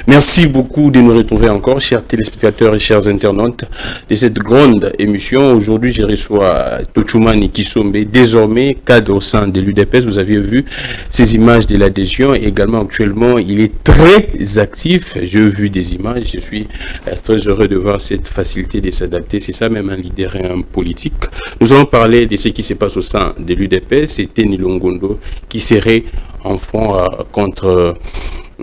Merci beaucoup de nous retrouver encore, chers téléspectateurs et chers internautes, de cette grande émission. Aujourd'hui, je reçois Tochumani Kisombe, désormais cadre au sein de l'UDPS. Vous avez vu ces images de l'adhésion. Également, actuellement, il est très actif. J'ai vu des images. Je suis très heureux de voir cette facilité de s'adapter. C'est ça même un leader politique. Nous allons parler de ce qui se passe au sein de l'UDPS. C'est Teni Longondo qui serait en front contre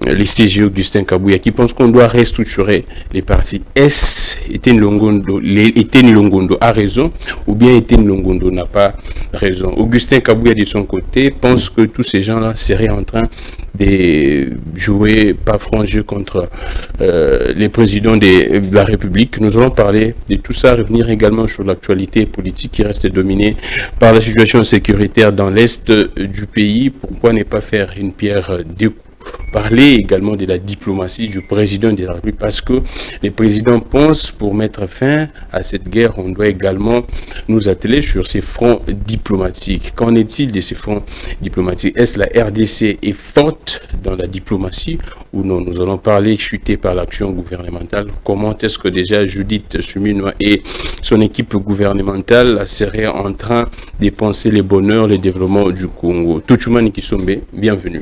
les CG Augustin Kabouya, qui pense qu'on doit restructurer les partis. Est-ce Teni Longondo a raison ou bien Teni Longondo n'a pas raison? Augustin Kabouya de son côté pense que tous ces gens-là seraient en train de jouer pas franc jeu contre les présidents de la République. Nous allons parler de tout ça, revenir également sur l'actualité politique qui reste dominée par la situation sécuritaire dans l'est du pays. Pourquoi ne pas faire une pierre deux coups? Parler également de la diplomatie du président de la République, parce que les présidents pensent pour mettre fin à cette guerre, on doit également nous atteler sur ces fronts diplomatiques. Qu'en est-il de ces fronts diplomatiques? Est-ce la RDC est forte dans la diplomatie ou non? Nous allons parler chuté par l'action gouvernementale. Comment est-ce que déjà Judith Suminwa et son équipe gouvernementale seraient en train de penser le bonheur, le développement du Congo? Tochumani Kisombe, bienvenue.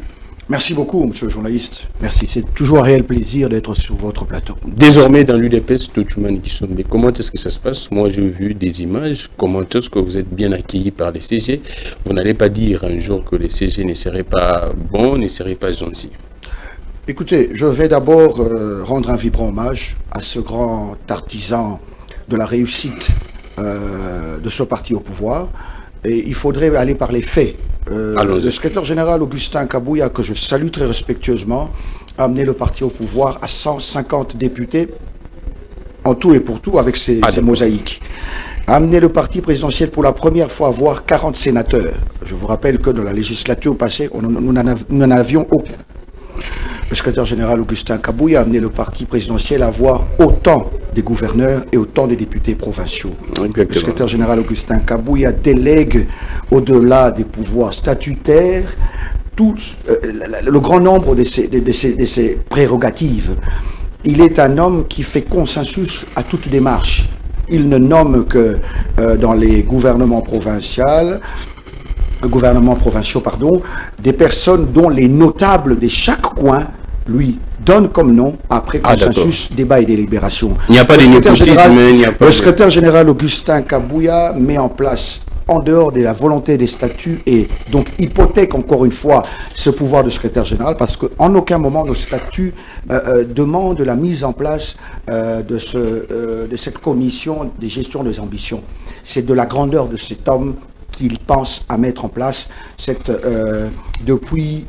Merci beaucoup, monsieur le journaliste. Merci. C'est toujours un réel plaisir d'être sur votre plateau. Désormais, dans l'UDPS, Tochumani Kisombe, comment est-ce que ça se passe? Moi, j'ai vu des images. Comment est-ce que vous êtes bien accueillis par les CG? Vous n'allez pas dire un jour que les CG ne seraient pas bons, ne seraient pas gentils. Écoutez, je vais d'abord rendre un vibrant hommage à ce grand artisan de la réussite de ce parti au pouvoir. Et il faudrait aller par les faits. Le secrétaire général Augustin Kabouya, que je salue très respectueusement, a amené le parti au pouvoir à 150 députés, en tout et pour tout, avec ses mosaïques. A amené le parti présidentiel pour la première fois à avoir 40 sénateurs. Je vous rappelle que dans la législature passée, nous n'en avions aucun. Le secrétaire général Augustin Kabouya a amené le parti présidentiel à avoir autant de gouverneurs et autant de députés provinciaux. Exactement. Le secrétaire général Augustin Kabouya délègue, au-delà des pouvoirs statutaires, le grand nombre de ses prérogatives. Il est un homme qui fait consensus à toute démarche. Il ne nomme que dans les gouvernements provinciaux, des personnes dont les notables de chaque coin lui donnent comme nom après consensus, débat et délibération. Il n'y a pas de népotisme. Le secrétaire général Augustin Kabouya met en place, en dehors de la volonté des statuts, et donc hypothèque encore une fois ce pouvoir de secrétaire général, parce qu'en aucun moment nos statuts demandent la mise en place de cette commission de gestion des ambitions. C'est de la grandeur de cet homme qu'il pense à mettre en place depuis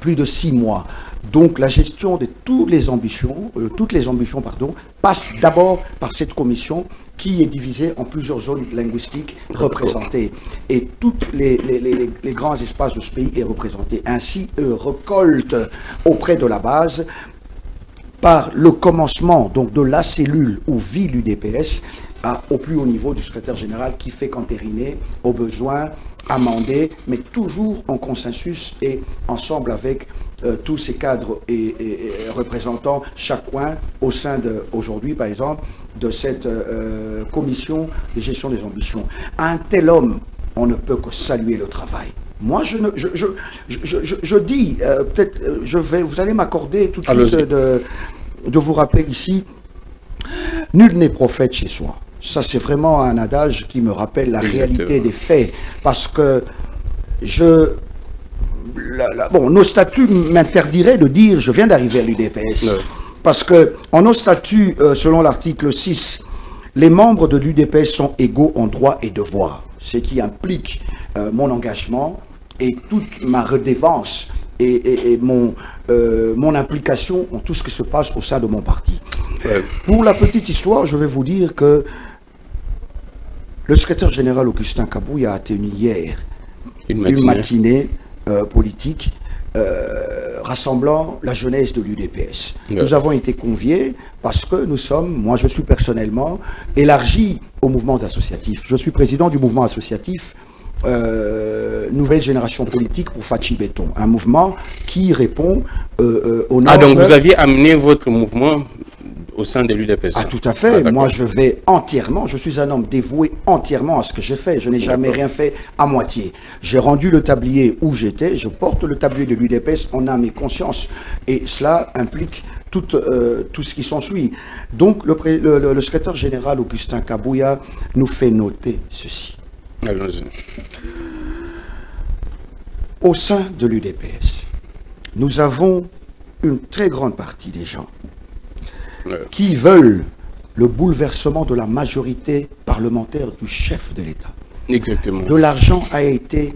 plus de 6 mois. Donc la gestion de toutes les ambitions, passe d'abord par cette commission qui est divisée en plusieurs zones linguistiques représentées. Et tous les grands espaces de ce pays est représenté. Ainsi, récolte auprès de la base, par le commencement donc de la cellule où vit l'UDPS, au plus haut niveau du secrétaire général qui fait qu'entériner, au besoin, amender, mais toujours en consensus et ensemble avec tous ces cadres et représentants chaque coin au sein aujourd'hui, par exemple, de cette commission de gestion des ambitions. Un tel homme, on ne peut que saluer le travail. Moi, je dis, peut-être, vous allez m'accorder tout de suite de vous rappeler ici, nul n'est prophète chez soi. Ça, c'est vraiment un adage qui me rappelle la réalité des faits. Parce que nos statuts m'interdiraient de dire je viens d'arriver à l'UDPS. Parce que en nos statuts, selon l'article 6, les membres de l'UDPS sont égaux en droits et devoirs. Ce qui implique mon engagement et toute ma redevance et mon implication en tout ce qui se passe au sein de mon parti. Pour la petite histoire, je vais vous dire que le secrétaire général Augustin Kabouya a tenu hier une matinée politique rassemblant la jeunesse de l'UDPS. Nous avons été conviés parce que nous sommes, moi je suis personnellement, élargi aux mouvements associatifs. Je suis président du mouvement associatif Nouvelle Génération Politique pour Fachi Béton, un mouvement qui répond au nom. Ah, donc vous aviez amené votre mouvement au sein de l'UDPS. Ah, tout à fait. Moi, je vais entièrement, je suis un homme dévoué entièrement à ce que j'ai fait. Je n'ai jamais rien fait à moitié. J'ai rendu le tablier où j'étais, je porte le tablier de l'UDPS en âme et conscience. Et cela implique tout ce qui s'ensuit. Donc, le secrétaire général Augustin Kabouya nous fait noter ceci. Allons-y. Au sein de l'UDPS, nous avons une très grande partie des gens qui veulent le bouleversement de la majorité parlementaire du chef de l'État. Exactement. De l'argent a été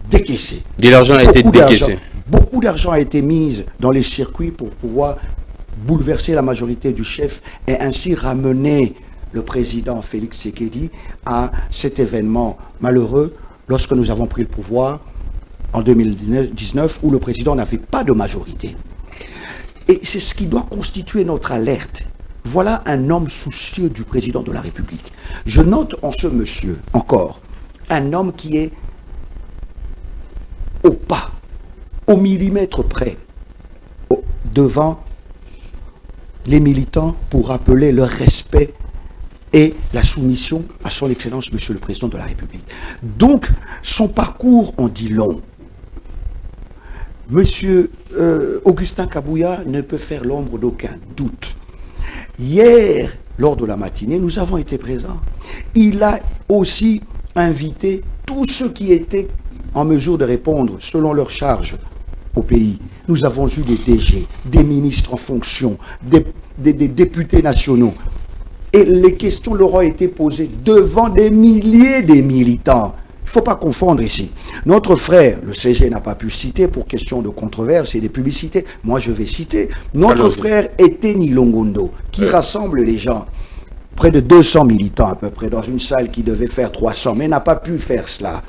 décaissé. De l'argent a été décaissé. Beaucoup d'argent a été mis dans les circuits pour pouvoir bouleverser la majorité du chef et ainsi ramener le président Félix Tshisekedi à cet événement malheureux lorsque nous avons pris le pouvoir en 2019 où le président n'avait pas de majorité. Et c'est ce qui doit constituer notre alerte. Voilà un homme soucieux du président de la République. Je note en ce monsieur, encore, un homme qui est au pas, au millimètre près, devant les militants pour rappeler leur respect et la soumission à son Excellence, Monsieur le Président de la République. Donc, son parcours en dit long. Monsieur Augustin Kabouya ne peut faire l'ombre d'aucun doute. Hier, lors de la matinée, nous avons été présents. Il a aussi invité tous ceux qui étaient en mesure de répondre selon leur charge au pays. Nous avons eu des DG, des ministres en fonction, des députés nationaux. Et les questions leur ont été posées devant des milliers de militants. Il ne faut pas confondre ici. Notre frère, le CG n'a pas pu citer pour question de controverse et de publicité. Moi, je vais citer. Notre frère Eteni Longondo, qui rassemble les gens. Près de 200 militants à peu près, dans une salle qui devait faire 300, mais n'a pas pu faire cela.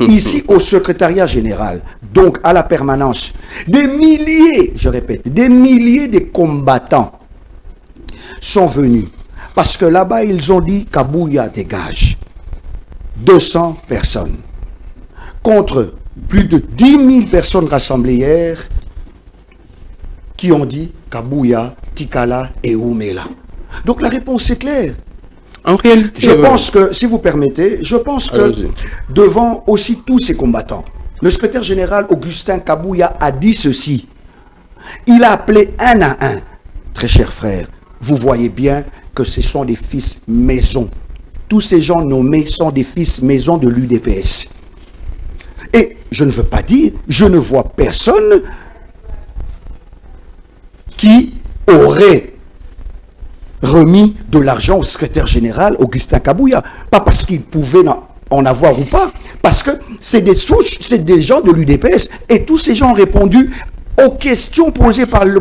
Ici, au secrétariat général, donc à la permanence, des milliers, je répète, des milliers de combattants sont venus. Parce que là-bas, ils ont dit Kabouya dégage. 200 personnes. Contre plus de 10 000 personnes rassemblées hier qui ont dit Kabouya, Tikala et Oumela. Donc la réponse est claire. En réalité, je pense que, si vous permettez, je pense que devant aussi tous ces combattants, le secrétaire général Augustin Kabouya a dit ceci. Il a appelé un à un. Très chers frères, vous voyez bien que ce sont des fils maison. Tous ces gens nommés sont des fils maison de l'UDPS. Et je ne veux pas dire, je ne vois personne qui aurait remis de l'argent au secrétaire général Augustin Kabouya. Pas parce qu'il pouvait en avoir ou pas, parce que c'est des souches, c'est des gens de l'UDPS. Et tous ces gens ont répondu aux questions posées par le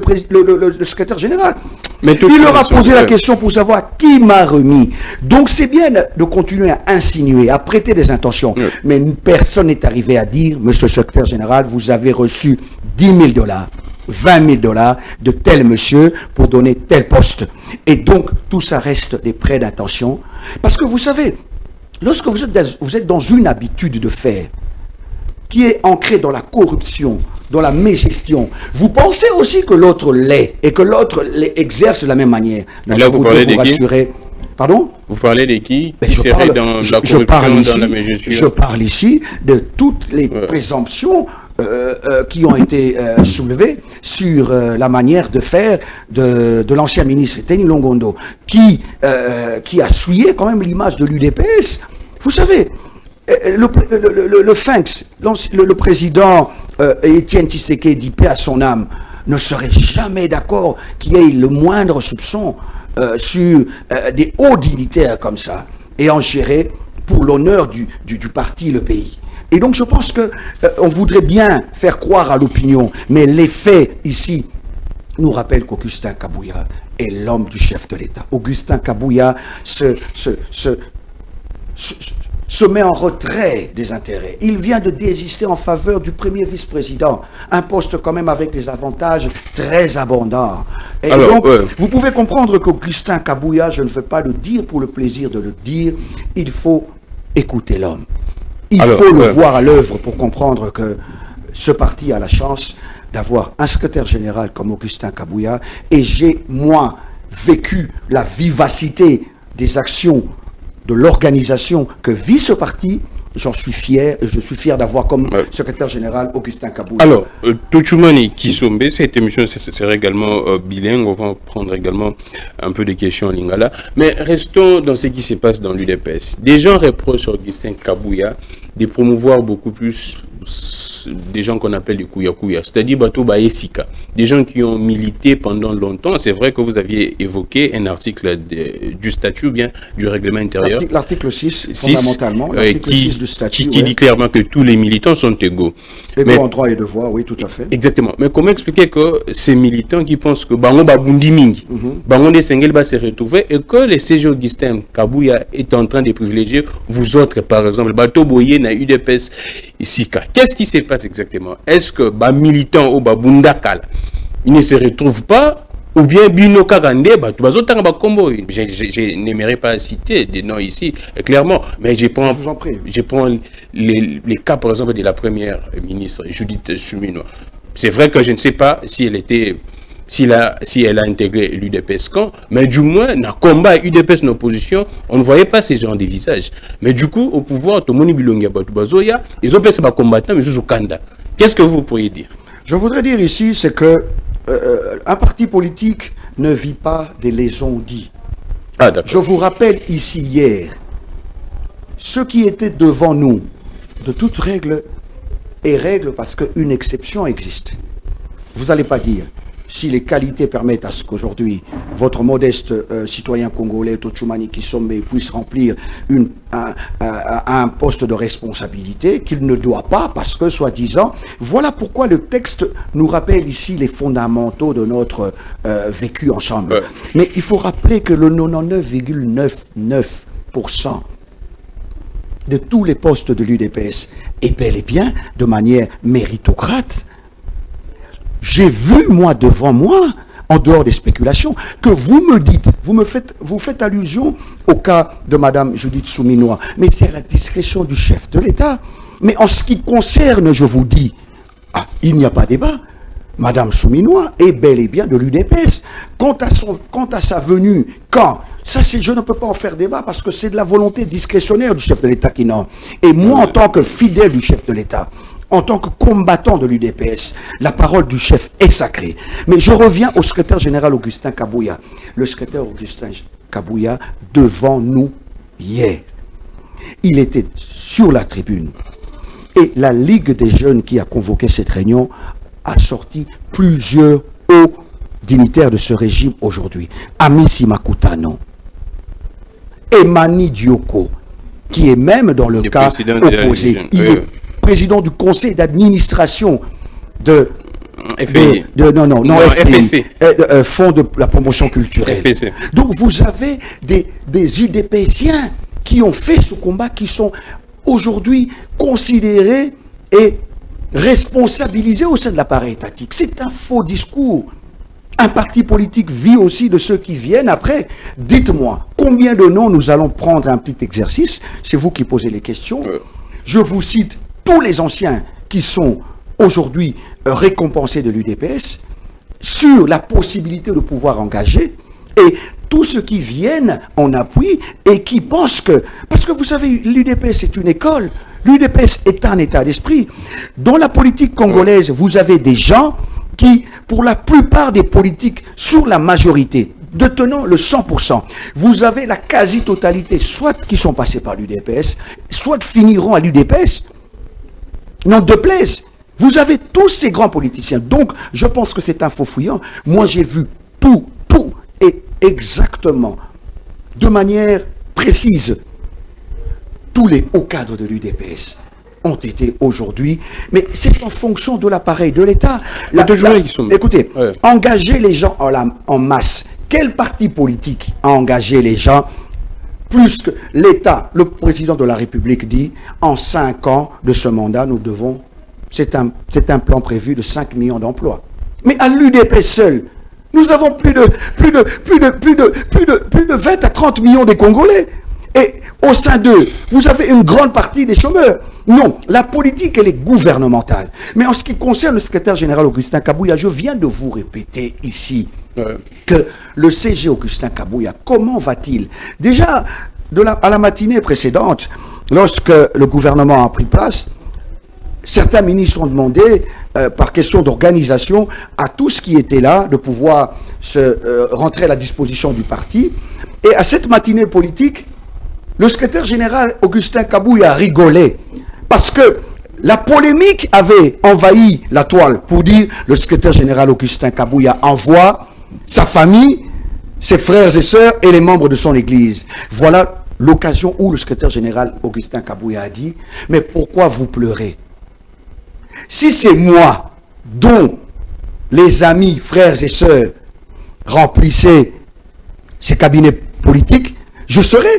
secrétaire général. Mais il leur a posé la question pour savoir qui m'a remis. Donc c'est bien de continuer à insinuer, à prêter des intentions. Mais personne n'est arrivé à dire, monsieur le secrétaire général, vous avez reçu 10 000 $, 20 000 $ de tel monsieur pour donner tel poste. Et donc tout ça reste des prêts d'intention. Parce que vous savez, lorsque vous êtes dans une habitude de faire qui est ancrée dans la corruption, dans la mégestion, vous pensez aussi que l'autre l'est et que l'autre exerce de la même manière. Là, vous parlez de qui? Pardon? Vous parlez de qui serait dans la corruption, dans la mégestion? Je parle ici de toutes les présomptions qui ont été soulevées sur la manière de faire de l'ancien ministre Eteni Longondo, qui a souillé quand même l'image de l'UDPS. Vous savez, le Finks, le président Étienne Tshisekedi, paix à son âme, ne serait jamais d'accord qu'il y ait le moindre soupçon sur des hauts dignitaires comme ça, et en gérer pour l'honneur du parti, le pays. Et donc je pense qu'on voudrait bien faire croire à l'opinion, mais les faits ici nous rappellent qu'Augustin Kabouya est l'homme du chef de l'État. Augustin Kabouya se met en retrait des intérêts. Il vient de désister en faveur du premier vice-président, un poste quand même avec des avantages très abondants. Et alors, donc, vous pouvez comprendre qu'Augustin Kabouya, je ne veux pas le dire pour le plaisir de le dire, il faut écouter l'homme. Il faut le voir à l'œuvre pour comprendre que ce parti a la chance d'avoir un secrétaire général comme Augustin Kabouya, et j'ai, moi, vécu la vivacité des actions de l'organisation que vit ce parti. J'en suis fier, et je suis fier d'avoir comme secrétaire général Augustin Kabouya. Alors, Tchoumouni Kisombe, cette émission serait également bilingue, on va prendre également un peu de questions en lingala, mais restons dans ce qui se passe dans l'UDPS. Des gens reprochent à Augustin Kabouya de promouvoir beaucoup plus des gens qu'on appelle les Kouya-Kouya, c'est-à-dire Bato Baesika, des gens qui ont milité pendant longtemps. C'est vrai que vous aviez évoqué un article du statut ou bien du règlement intérieur. L'article 6, fondamentalement, l'article 6 du statut. Qui dit clairement que tous les militants sont égaux. Égaux en droit et devoir, oui, tout à fait. Exactement. Mais comment expliquer que ces militants qui pensent que Bango Babundi Mingi, Bango de Sengel va se retrouver et que le CG Augustin Kabouya est en train de privilégier vous autres, par exemple, Bato Boye na UDPS Sika. Qu'est-ce qui se passe exactement? Est-ce que les militants ou Bundakal ils ne se retrouvent pas, ou bien Bino Kagande, je n'aimerais pas citer des noms ici, clairement, mais je prends les cas, par exemple, de la première ministre, Judith Suminwa. C'est vrai que je ne sais pas si elle était... Si elle a intégré l'UDPS quand, mais du moins, dans le combat UDPS en opposition, on ne voyait pas ces gens de visage. Mais du coup, au pouvoir, tout le monde ils ont fait combattant, mais sous Kanda. Qu'est-ce que vous pourriez dire? Je voudrais dire ici, c'est que un parti politique ne vit pas des lésions dites. Ah, je vous rappelle ici hier, ce qui était devant nous, de toute règle est règle parce qu'une exception existe. Vous n'allez pas dire, si les qualités permettent à ce qu'aujourd'hui, votre modeste citoyen congolais, Tchoumouni Kisombe, puisse remplir un poste de responsabilité qu'il ne doit pas, parce que, soi-disant, voilà pourquoi le texte nous rappelle ici les fondamentaux de notre vécu ensemble. Mais il faut rappeler que le 99,99% de tous les postes de l'UDPS est bel et bien de manière méritocrate. J'ai vu, moi, devant moi, en dehors des spéculations, que vous me dites, vous faites allusion au cas de Mme Judith Suminwa, mais c'est à la discrétion du chef de l'État. Mais en ce qui concerne, je vous dis, il n'y a pas débat. Mme Suminwa est bel et bien de l'UDPS. Quant à sa venue, quand ça, je ne peux pas en faire débat parce que c'est de la volonté discrétionnaire du chef de l'État qui n'en... Et moi, en tant que fidèle du chef de l'État, en tant que combattant de l'UDPS, la parole du chef est sacrée. Mais je reviens au secrétaire général Augustin Kabouya. Le secrétaire Augustin Kabouya, devant nous hier, il était sur la tribune. Et la Ligue des jeunes qui a convoqué cette réunion a sorti plusieurs hauts dignitaires de ce régime aujourd'hui. Amisi Makutano, Emani Dioko, qui est même dans le cas opposé. Il est président du conseil d'administration de FPI. FPC. Fonds de la promotion culturelle. FPC. Donc vous avez des UDPSiens qui ont fait ce combat, qui sont aujourd'hui considérés et responsabilisés au sein de l'appareil étatique. C'est un faux discours. Un parti politique vit aussi de ceux qui viennent après. Dites-moi, combien de noms nous allons prendre un petit exercice? C'est vous qui posez les questions. Je vous cite tous les anciens qui sont aujourd'hui récompensés de l'UDPS sur la possibilité de pouvoir engager, et tous ceux qui viennent en appui et qui pensent que... Parce que vous savez, l'UDPS est une école, l'UDPS est un état d'esprit. Dans la politique congolaise, vous avez des gens qui, pour la plupart des politiques, sur la majorité, détenant le 100%, vous avez la quasi-totalité, soit qui sont passés par l'UDPS, soit finiront à l'UDPS. Non, de plaise. Vous avez tous ces grands politiciens. Donc, je pense que c'est un faux fouillant. Moi, j'ai vu tout et exactement, de manière précise, tous les hauts cadres de l'UDPS ont été aujourd'hui, mais c'est en fonction de l'appareil de l'État. Écoutez, engager les gens en masse. Quel parti politique a engagé les gens plus que l'État? Le président de la République dit, en 5 ans de ce mandat, nous devons... C'est un plan prévu de 5 millions d'emplois. Mais à l'UDP seul, nous avons plus de 20 à 30 millions de Congolais. Et Au sein d'eux, vous avez une grande partie des chômeurs. Non, la politique, elle est gouvernementale. Mais en ce qui concerne le secrétaire général Augustin Kabouya, je viens de vous répéter ici que le CG Augustin Kabouya, comment va-t-il? Déjà, à la matinée précédente, lorsque le gouvernement a pris place, certains ministres ont demandé, par question d'organisation, à tous qui étaient là de pouvoir se rentrer à la disposition du parti. Et à cette matinée politique, le secrétaire général Augustin Kabouya rigolait parce que la polémique avait envahi la toile pour dire le secrétaire général Augustin Kabouya envoie sa famille, ses frères et sœurs et les membres de son église. Voilà l'occasion où le secrétaire général Augustin Kabouya a dit « Mais pourquoi vous pleurez? Si c'est moi dont les amis, frères et sœurs remplissaient ces cabinets politiques, je serai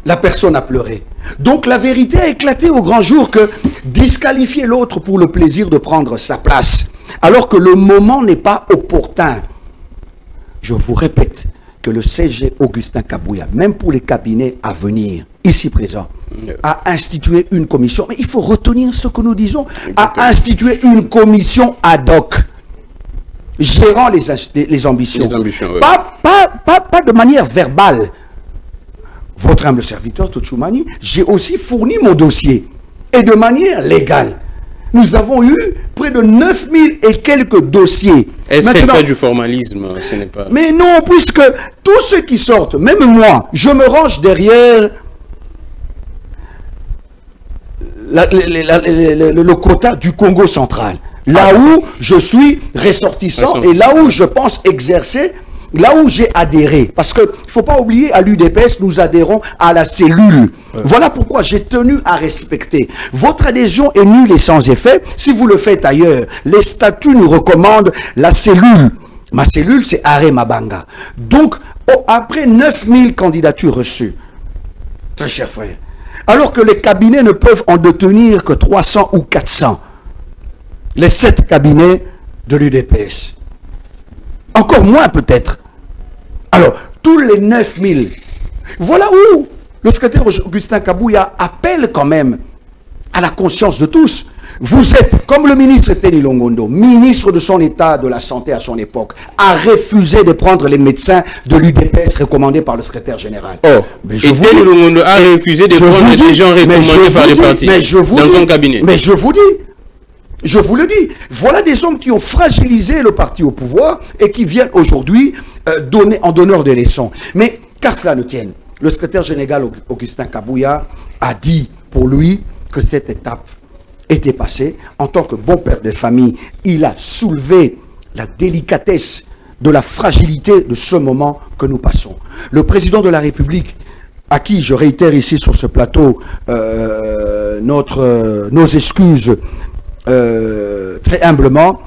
la personne à pleurer. » Donc la vérité a éclaté au grand jour que disqualifier l'autre pour le plaisir de prendre sa place, alors que le moment n'est pas opportun. Je vous répète que le CG Augustin Kabouya, même pour les cabinets à venir, ici présents, a institué une commission. Mais il faut retenir ce que nous disons. A institué une commission ad hoc gérant les ambitions. Les ambitions, oui. Pas de manière verbale. Votre humble serviteur, Tochoumani, j'ai aussi fourni mon dossier. Et de manière légale. Nous avons eu près de 9000 et quelques dossiers. Est-ce qu'il n'y a pas du formalisme? Ce n'est pas... Mais non, puisque tous ceux qui sortent, même moi, je me range derrière le quota du Congo central. Là où je suis ressortissant et là où je pense exercer, là où j'ai adhéré. Parce qu'il ne faut pas oublier, à l'UDPS, nous adhérons à la cellule. Voilà pourquoi j'ai tenu à respecter. Votre adhésion est nulle et sans effet. Si vous le faites ailleurs, les statuts nous recommandent la cellule. Ma cellule, c'est Aré Mabanga. Donc, après 9000 candidatures reçues, très cher frère, alors que les cabinets ne peuvent en détenir que 300 ou 400, les 7 cabinets de l'UDPS, encore moins peut-être. Alors, tous les 9000, voilà où le secrétaire Augustin Kabouya appelle quand même à la conscience de tous. Vous êtes, comme le ministre Teni Longondo, ministre de son état de la santé à son époque, a refusé de prendre les médecins de l'UDPS recommandés par le secrétaire général. Oh, mais et Teni Longondo a refusé de prendre des gens recommandés par les partis dans son cabinet. Mais je vous dis, je vous le dis, voilà des hommes qui ont fragilisé le parti au pouvoir et qui viennent aujourd'hui donner en donneur de leçons. Mais car cela ne tienne, le secrétaire général Augustin Kabouya a dit pour lui que cette étape était passée. En tant que bon père de famille, il a soulevé la délicatesse de la fragilité de ce moment que nous passons. Le président de la République, à qui je réitère ici sur ce plateau nos excuses très humblement,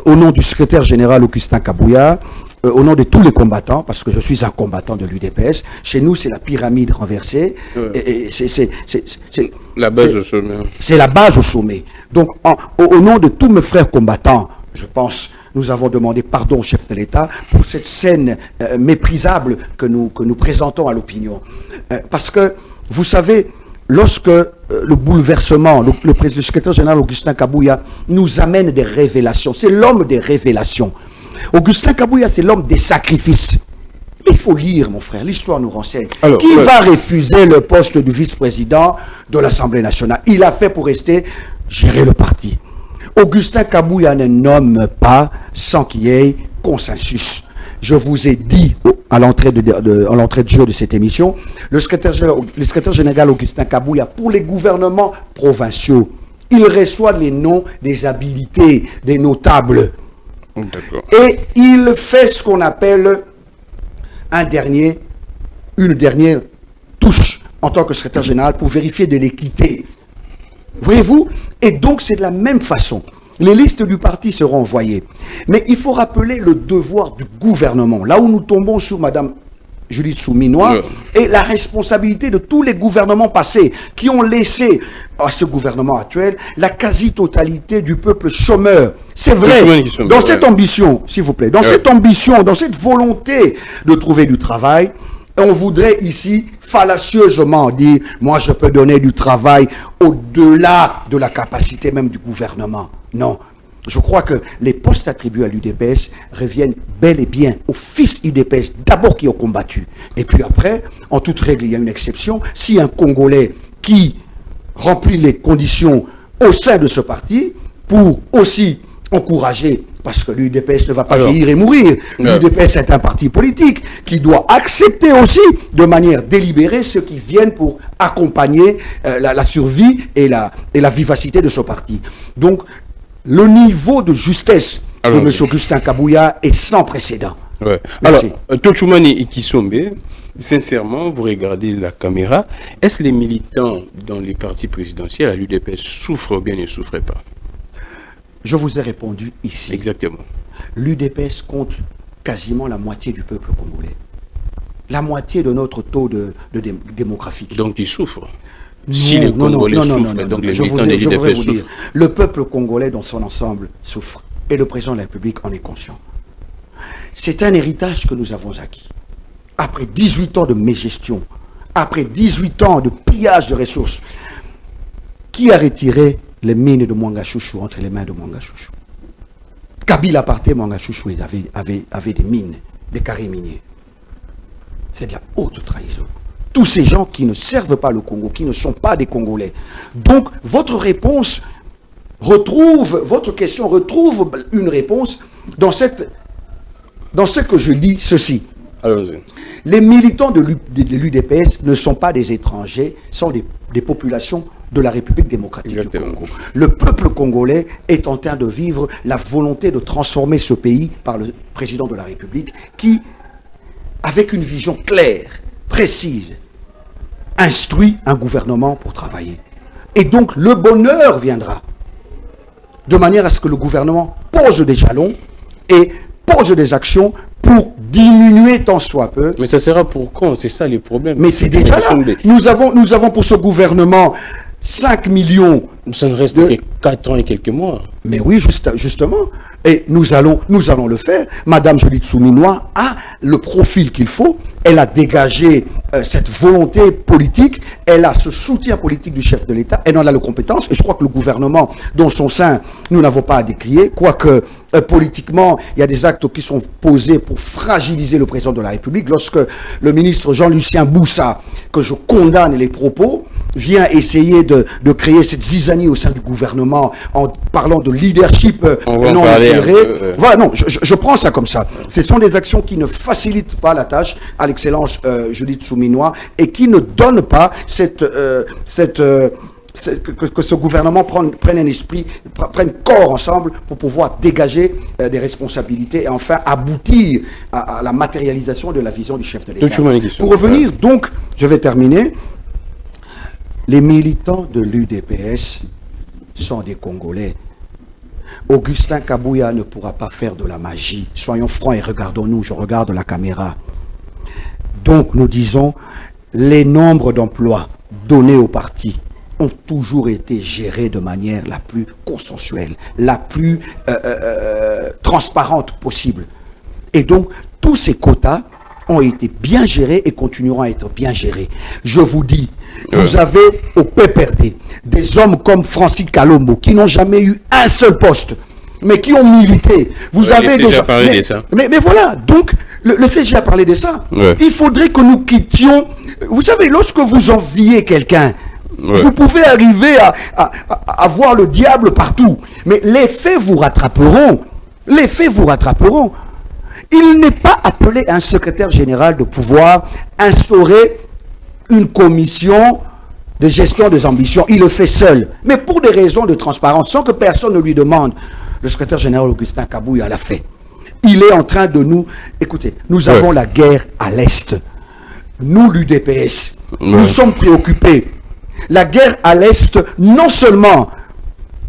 au nom du secrétaire général Augustin Kabouya, au nom de tous les combattants, parce que je suis un combattant de l'UDPS, chez nous c'est la pyramide renversée, c'est la base au sommet. C'est la base au sommet. Donc au nom de tous mes frères combattants, je pense, nous avons demandé pardon au chef de l'État pour cette scène méprisable que nous présentons à l'opinion. Parce que, vous savez, lorsque le bouleversement, le secrétaire général Augustin Kabouya nous amène des révélations, c'est l'homme des révélations. Augustin Kabouya, c'est l'homme des sacrifices. Il faut lire, mon frère, l'histoire nous renseigne. Alors, qui va refuser le poste du vice-président de l'Assemblée nationale? Il a fait pour rester gérer le parti. Augustin Kabouya ne nomme pas sans qu'il y ait consensus. Je vous ai dit à l'entrée de jeu de cette émission, le secrétaire général Augustin Kabouya, pour les gouvernements provinciaux, il reçoit les noms des habilités, des notables. Et il fait ce qu'on appelle une dernière touche en tant que secrétaire général pour vérifier de l'équité. Voyez-vous? Et donc c'est de la même façon. Les listes du parti seront envoyées. Mais il faut rappeler le devoir du gouvernement. Là où nous tombons sur Madame Judith Souminois et la responsabilité de tous les gouvernements passés qui ont laissé à ce gouvernement actuel la quasi-totalité du peuple chômeur. C'est vrai, dans cette ambition, s'il vous plaît, dans cette ambition, dans cette volonté de trouver du travail, on voudrait ici fallacieusement dire, moi je peux donner du travail au-delà de la capacité même du gouvernement. Non. Je crois que les postes attribués à l'UDPS reviennent bel et bien aux fils UDPS, d'abord qui ont combattu. Et puis après, en toute règle, il y a une exception. Si un Congolais qui remplit les conditions au sein de ce parti, pour aussi encourager, parce que l'UDPS ne va pas vieillir et mourir, l'UDPS est un parti politique qui doit accepter aussi de manière délibérée ceux qui viennent pour accompagner la survie et la vivacité de ce parti. Donc, le niveau de justesse de M. Augustin Kabouya est sans précédent. Ouais. Alors, Tchoumouni Ikisombe, sincèrement, vous regardez la caméra, est-ce les militants dans les partis présidentiels à l'UDPS souffrent ou bien ne souffrent pas? Je vous ai répondu ici. Exactement. L'UDPS compte quasiment la moitié du peuple congolais. La moitié de notre taux démographique. Donc ils souffrent. Si les Congolais souffrent, donc les militants de l'UDPS souffrent. Le peuple congolais dans son ensemble souffre. Et le président de la République en est conscient. C'est un héritage que nous avons acquis. Après 18 ans de mégestion, après 18 ans de pillage de ressources, qui a retiré les mines de Mouangachouchou entre les mains de Mouangachouchou? Kabila partait, Mouangachouchou avait des mines, des carrés miniers. C'est de la haute trahison. Tous ces gens qui ne servent pas le Congo, qui ne sont pas des Congolais. Donc, votre réponse retrouve, votre question retrouve une réponse dans ce que je dis ceci. Les militants de l'UDPS ne sont pas des étrangers, sont des populations de la République démocratique du Congo. Le peuple congolais est en train de vivre la volonté de transformer ce pays par le président de la République qui, avec une vision claire, précise, instruit un gouvernement pour travailler. Et donc le bonheur viendra de manière à ce que le gouvernement pose des jalons et pose des actions pour diminuer tant soit peu. Mais ça sera pour quand? C'est ça les problèmes. Mais c'est déjà là. Nous avons pour ce gouvernement 5 millions. Ça ne reste que 4 ans et quelques mois. Mais oui, justement. Et nous allons le faire. Madame Judith Souminois a le profil qu'il faut. Elle a dégagé cette volonté politique. Elle a ce soutien politique du chef de l'État. Elle en a les compétences. Et je crois que le gouvernement, dans son sein, nous n'avons pas à décrier. Quoique, politiquement, il y a des actes qui sont posés pour fragiliser le président de la République. Lorsque le ministre Jean-Lucien Boussa, que je condamne les propos, vient essayer de créer cette zizanie au sein du gouvernement en parlant de leadership non éclairé. Voilà, non, je prends ça comme ça. Ce sont des actions qui ne facilitent pas la tâche à l'excellence Judith Souminois et qui ne donnent pas que ce gouvernement prenne un esprit, prenne corps ensemble pour pouvoir dégager des responsabilités et enfin aboutir à la matérialisation de la vision du chef de l'État. Pour revenir, donc, je vais terminer. Les militants de l'UDPS sont des Congolais. Augustin Kabouya ne pourra pas faire de la magie. Soyons francs et regardons-nous, je regarde la caméra. Donc nous disons, les nombres d'emplois donnés au parti ont toujours été gérés de manière la plus consensuelle, la plus transparente possible. Et donc, tous ces quotas ont été bien gérés et continueront à être bien gérés. Je vous dis, vous avez au PPRD des hommes comme Francis Kalombo qui n'ont jamais eu un seul poste, mais qui ont milité. Vous avez des gens... Mais voilà, donc le CG a parlé de ça. Il faudrait que nous quittions... Vous savez, lorsque vous enviez quelqu'un, vous pouvez arriver à voir le diable partout. Mais les faits vous rattraperont. Les faits vous rattraperont. Il n'est pas appelé un secrétaire général de pouvoir instaurer une commission de gestion des ambitions. Il le fait seul. Mais pour des raisons de transparence, sans que personne ne lui demande, le secrétaire général Augustin Kabouya l'a fait. Il est en train de nous... Écoutez, nous avons la guerre à l'Est. Nous, l'UDPS, nous sommes préoccupés. La guerre à l'Est, non seulement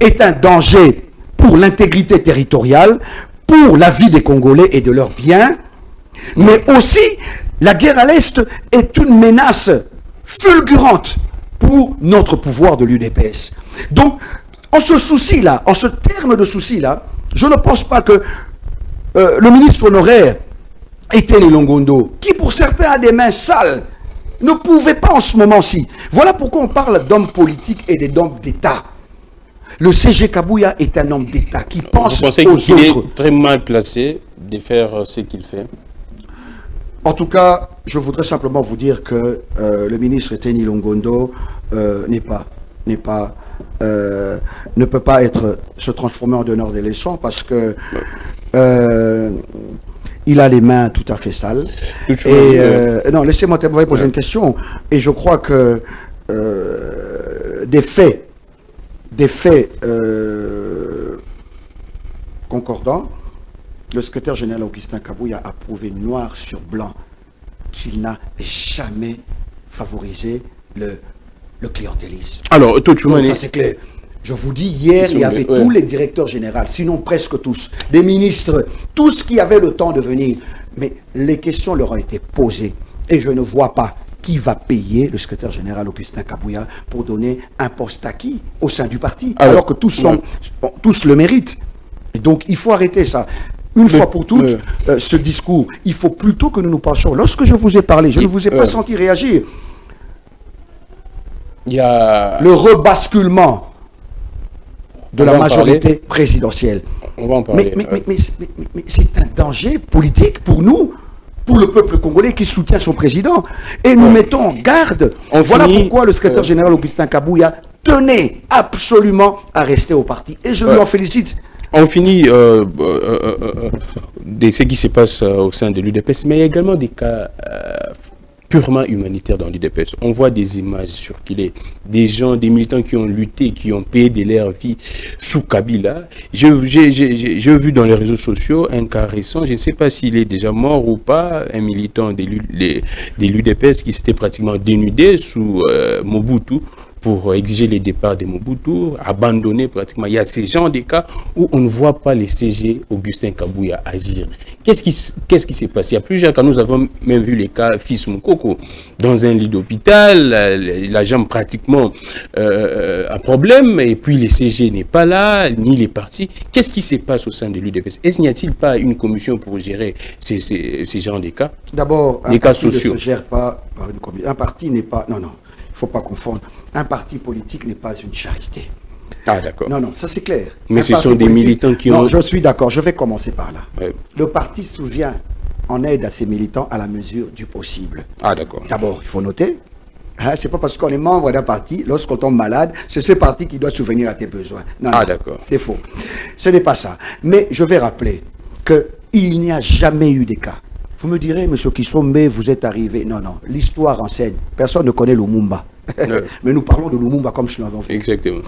est un danger pour l'intégrité territoriale, pour la vie des Congolais et de leurs biens, mais aussi la guerre à l'Est est une menace fulgurante pour notre pouvoir de l'UDPS. Donc, en ce souci-là, en ce terme de souci-là, je ne pense pas que le ministre honoraire Etienne Longondo, qui pour certains a des mains sales, ne pouvait pas en ce moment-ci. Voilà pourquoi on parle d'hommes politiques et d'hommes d'État. Le CG Kabouya est un homme d'État qui pense aux autres. Vous pensez qu'il est très mal placé de faire ce qu'il fait? En tout cas, je voudrais simplement vous dire que le ministre Etienne Longondo ne peut pas se transformer en donneur des leçons parce que il a les mains tout à fait sales. Non, laissez-moi poser une question. Et je crois que des faits concordants, le secrétaire général Augustin Kabouya a prouvé noir sur blanc qu'il n'a jamais favorisé le clientélisme. Alors, Tochumani, ça c'est clair. Je vous dis, hier, il y avait tous les directeurs généraux, sinon presque tous, des ministres, tous qui avaient le temps de venir. Mais les questions leur ont été posées. Et je ne vois pas qui va payer le secrétaire général Augustin Kabouya pour donner un poste à qui au sein du parti, alors que tous le méritent. Et donc, il faut arrêter ça. Une fois pour toutes, ce discours, il faut plutôt que nous nous penchions. Lorsque je vous ai parlé, je ne vous ai pas senti réagir. Il y a le rebasculement de la majorité présidentielle. On va en parler. Mais c'est un danger politique pour nous, pour le peuple congolais qui soutient son président. Et nous mettons en garde. Voilà pourquoi le secrétaire général Augustin Kabouya tenait absolument à rester au parti. Et je lui en félicite. On finit de ce qui se passe au sein de l'UDPS, mais il y a également des cas purement humanitaires dans l'UDPS. On voit des images circuler, des gens, des militants qui ont lutté, qui ont payé de leur vie sous Kabila. J'ai vu dans les réseaux sociaux un cas récent, je ne sais pas s'il est déjà mort ou pas, un militant de l'UDPS qui s'était pratiquement dénudé sous Mobutu pour exiger le départ de Mobutu, abandonné pratiquement. Il y a ces genres de cas où on ne voit pas les CG Augustin Kabouya agir. Qu'est-ce qui s'est passé? Il y a plusieurs cas, nous avons même vu les cas Fils Moukoko dans un lit d'hôpital, la jambe pratiquement un problème, et puis le CG n'est pas là, ni les partis. Qu'est-ce qui se passe au sein de l'UDPS? Est-ce n'y a-t-il pas une commission pour gérer ces genres de cas? D'abord, les cas sociaux. Ne se gère pas par une commission. Un parti n'est pas... Non, non. Il ne faut pas confondre. Un parti politique n'est pas une charité. Ah, d'accord. Non, non, ça c'est clair. Mais ce sont des militants qui ont... Non, je suis d'accord, je vais commencer par là. Ouais. Le parti souvient en aide à ses militants à la mesure du possible. Ah, d'accord. D'abord, il faut noter, hein, c'est pas parce qu'on est membre d'un parti, lorsqu'on tombe malade, c'est ce parti qui doit subvenir à tes besoins. Non, ah, d'accord. C'est faux. Ce n'est pas ça. Mais je vais rappeler qu'il n'y a jamais eu des cas. Vous me direz, M. Kisombe, vous êtes arrivé. Non, non, l'histoire enseigne. Personne ne connaît Lumumba. Mais nous parlons de Lumumba comme si nous l'avons fait. Exactement.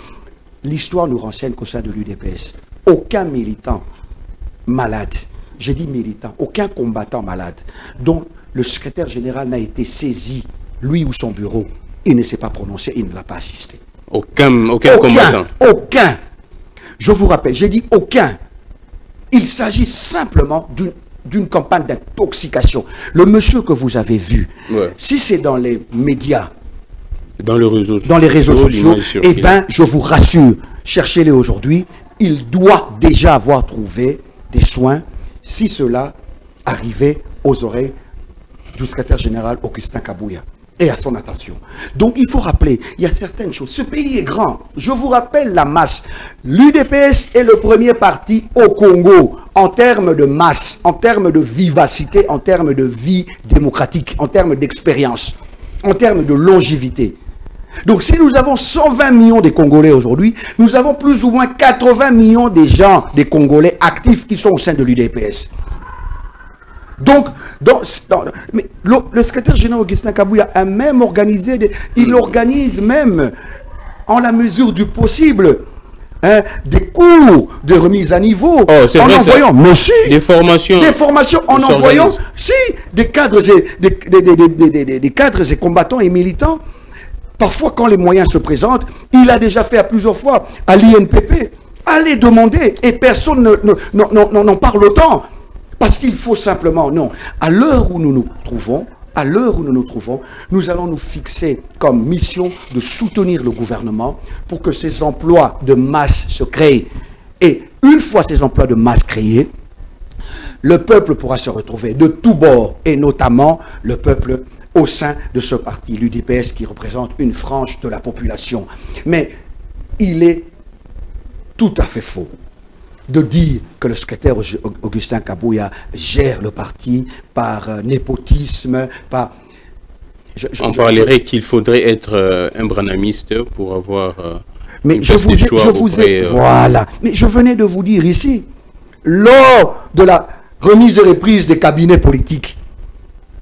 L'histoire nous renseigne qu'au sein de l'UDPS, aucun militant malade, j'ai dit militant, aucun combattant malade, dont le secrétaire général n'a été saisi, lui ou son bureau, il ne s'est pas prononcé, il ne l'a pas assisté. Aucun combattant. Aucun. Je vous rappelle, j'ai dit aucun. Il s'agit simplement d'une campagne d'intoxication. Le monsieur que vous avez vu, si c'est dans les médias, dans les réseaux sociaux, eh bien, je vous rassure, cherchez-les aujourd'hui, il doit déjà avoir trouvé des soins si cela arrivait aux oreilles du secrétaire général Augustin Kabouya et à son attention. Donc il faut rappeler, il y a certaines choses. Ce pays est grand. Je vous rappelle la masse. L'UDPS est le premier parti au Congo en termes de masse, en termes de vivacité, en termes de vie démocratique, en termes d'expérience, en termes de longévité. Donc si nous avons 120 millions de Congolais aujourd'hui, nous avons plus ou moins 80 millions de gens, des Congolais actifs qui sont au sein de l'UDPS. Donc, mais le secrétaire général Augustin Kabouya a même organisé, il organise même, en la mesure du possible, hein, des cours de remise à niveau, en envoyant, mais si, des formations en envoyant, si, des cadres et combattants et militants. Parfois, quand les moyens se présentent, il a déjà fait à plusieurs fois à l'INPP. Allez demander, et personne n'en parle autant. Parce qu'il faut simplement, non. À l'heure où nous nous trouvons, nous allons nous fixer comme mission de soutenir le gouvernement pour que ces emplois de masse se créent. Et une fois ces emplois de masse créés, le peuple pourra se retrouver de tous bords, et notamment le peuple au sein de ce parti, l'UDPS, qui représente une frange de la population. Mais il est tout à fait faux de dire que le secrétaire Augustin Kabouya gère le parti par népotisme, par... On parlerait qu'il faudrait être un branamiste pour avoir mais une je place vous, de choix je vous ai, voilà. Mais je venais de vous dire ici, lors de la remise et reprise des cabinets politiques,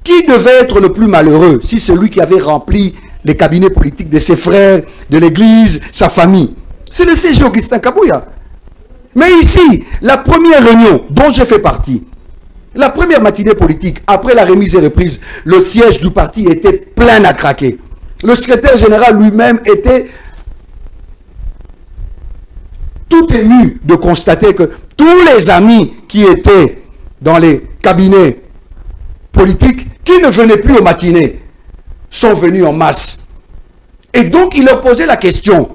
qui devait être le plus malheureux si celui qui avait rempli les cabinets politiques de ses frères, de l'église, sa famille? C'est le CG Augustin Kabouya. Mais ici, la première réunion dont j'ai fait partie, la première matinée politique, après la remise et reprise, le siège du parti était plein à craquer. Le secrétaire général lui-même était tout ému de constater que tous les amis qui étaient dans les cabinets politiques, qui ne venaient plus aux matinées, sont venus en masse. Et donc, il leur posait la question.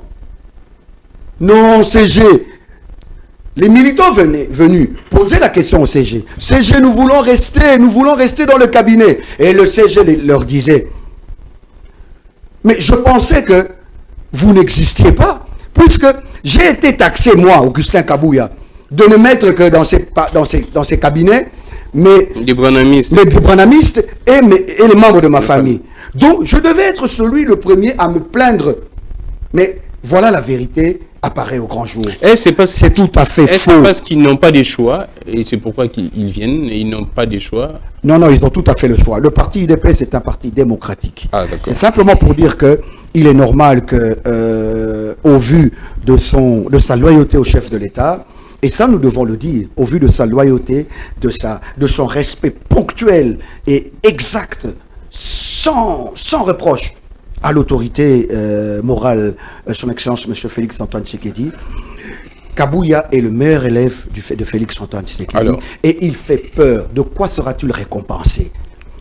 Non, CG, les militants venus poser la question au CG. CG, nous voulons rester dans le cabinet. Et le CG leur disait, mais je pensais que vous n'existiez pas, puisque j'ai été taxé, moi, Augustin Kabouya, de ne mettre que dans ces cabinets, mais des branamistes et les membres de ma famille. Donc, je devais être celui le premier à me plaindre. Mais voilà, la vérité apparaît au grand jour. C'est tout à fait faux. C'est parce qu'ils n'ont pas de choix, et c'est pourquoi ils viennent, et ils n'ont pas de choix. Non, non, ils ont tout à fait le choix. Le parti UDPS est un parti démocratique. Ah, c'est simplement pour dire que il est normal que, au vu de sa loyauté au chef de l'État, et ça nous devons le dire, au vu de sa loyauté, de son respect ponctuel et exact, sans reproche, à l'autorité morale, son Excellence M. Félix-Antoine Tshisekedi, Kabouya est le meilleur élève de Félix-Antoine Tshisekedi. Et il fait peur. De quoi sera-t-il récompensé?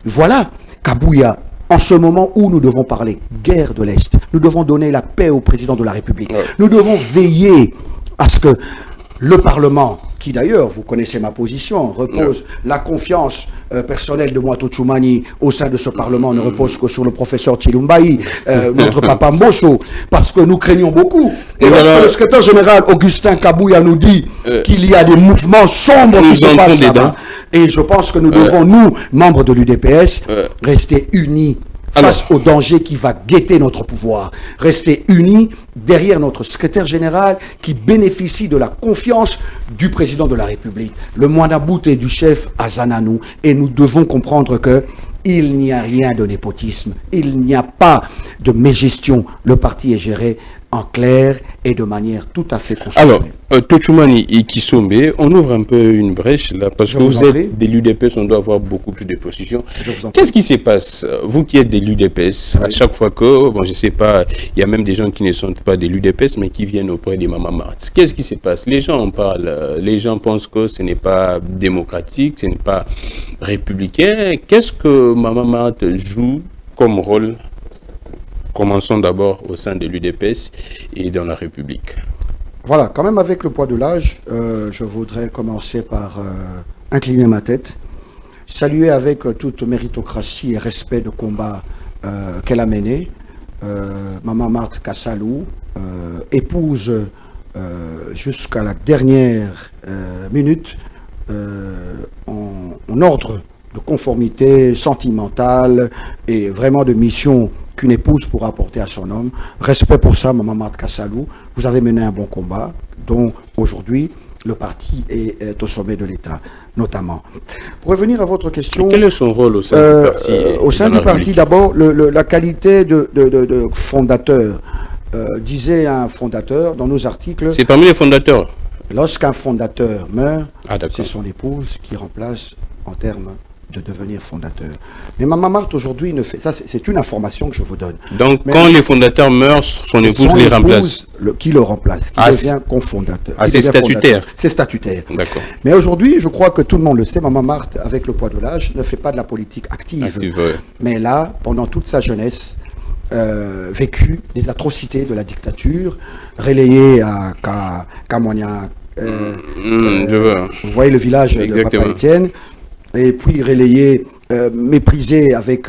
Voilà, Kabouya, en ce moment où nous devons parler guerre de l'Est, nous devons donner la paix au président de la République. Nous devons veiller à ce que le Parlement, qui d'ailleurs, vous connaissez ma position, repose la confiance personnelle de moi, Tochumani, au sein de ce Parlement, ne repose que sur le professeur Chilumbaï, notre papa Mbosso, parce que nous craignons beaucoup. Et lorsque le secrétaire général Augustin Kabouya nous dit qu'il y a des mouvements sombres qui se passent là-bas, et je pense que nous devons, nous, membres de l'UDPS, rester unis face au danger qui va guetter notre pouvoir. Rester unis derrière notre secrétaire général qui bénéficie de la confiance du président de la République, le Mouanabout et du chef Azananou. Et nous devons comprendre que il n'y a rien de népotisme, il n'y a pas de mégestion. Le parti est géré en clair et de manière tout à fait constitutionnelle. Alors, Tochumani et Kisombe, on ouvre un peu une brèche là, parce que vous êtes des l'UDPS, on doit avoir beaucoup plus de positions. Qu'est-ce qui se passe, vous qui êtes des l'UDPS, à chaque fois que, bon, je ne sais pas, il y a même des gens qui ne sont pas des l'UDPS, mais qui viennent auprès des Maman Marthe. Qu'est-ce qui se passe? Les gens en parlent, les gens pensent que ce n'est pas démocratique, ce n'est pas républicain. Qu'est-ce que Maman Marthe joue comme rôle? Commençons d'abord au sein de l'UDPS et dans la République. Voilà, quand même avec le poids de l'âge, je voudrais commencer par incliner ma tête, saluer avec toute méritocratie et respect de combat qu'elle a mené, Maman Marthe Kassalou, épouse jusqu'à la dernière minute en ordre de conformité sentimentale et vraiment de mission qu'une épouse pourra apporter à son homme. Respect pour ça, Maman Marthe Kassalou. Vous avez mené un bon combat, dont aujourd'hui le parti est au sommet de l'État, notamment. Pour revenir à votre question... Quel est son rôle au sein du parti? Au sein du parti, d'abord, la qualité de fondateur. Disait un fondateur dans nos articles... C'est parmi les fondateurs? Lorsqu'un fondateur meurt, c'est son épouse qui remplace en termes de devenir fondateur. Mais Maman Marthe aujourd'hui ne fait... Ça, c'est une information que je vous donne. Donc, quand les fondateurs meurent, son épouse les remplace? Qui le remplace, qui devient cofondateur. Ah, c'est statutaire? C'est statutaire. D'accord. Mais aujourd'hui, je crois que tout le monde le sait, Maman Marthe, avec le poids de l'âge, ne fait pas de la politique active. Mais là, pendant toute sa jeunesse, vécu des atrocités de la dictature, relayées à Kamwanya Je vois. Vous voyez le village de Papa Étienne. Et puis relayé, méprisé avec,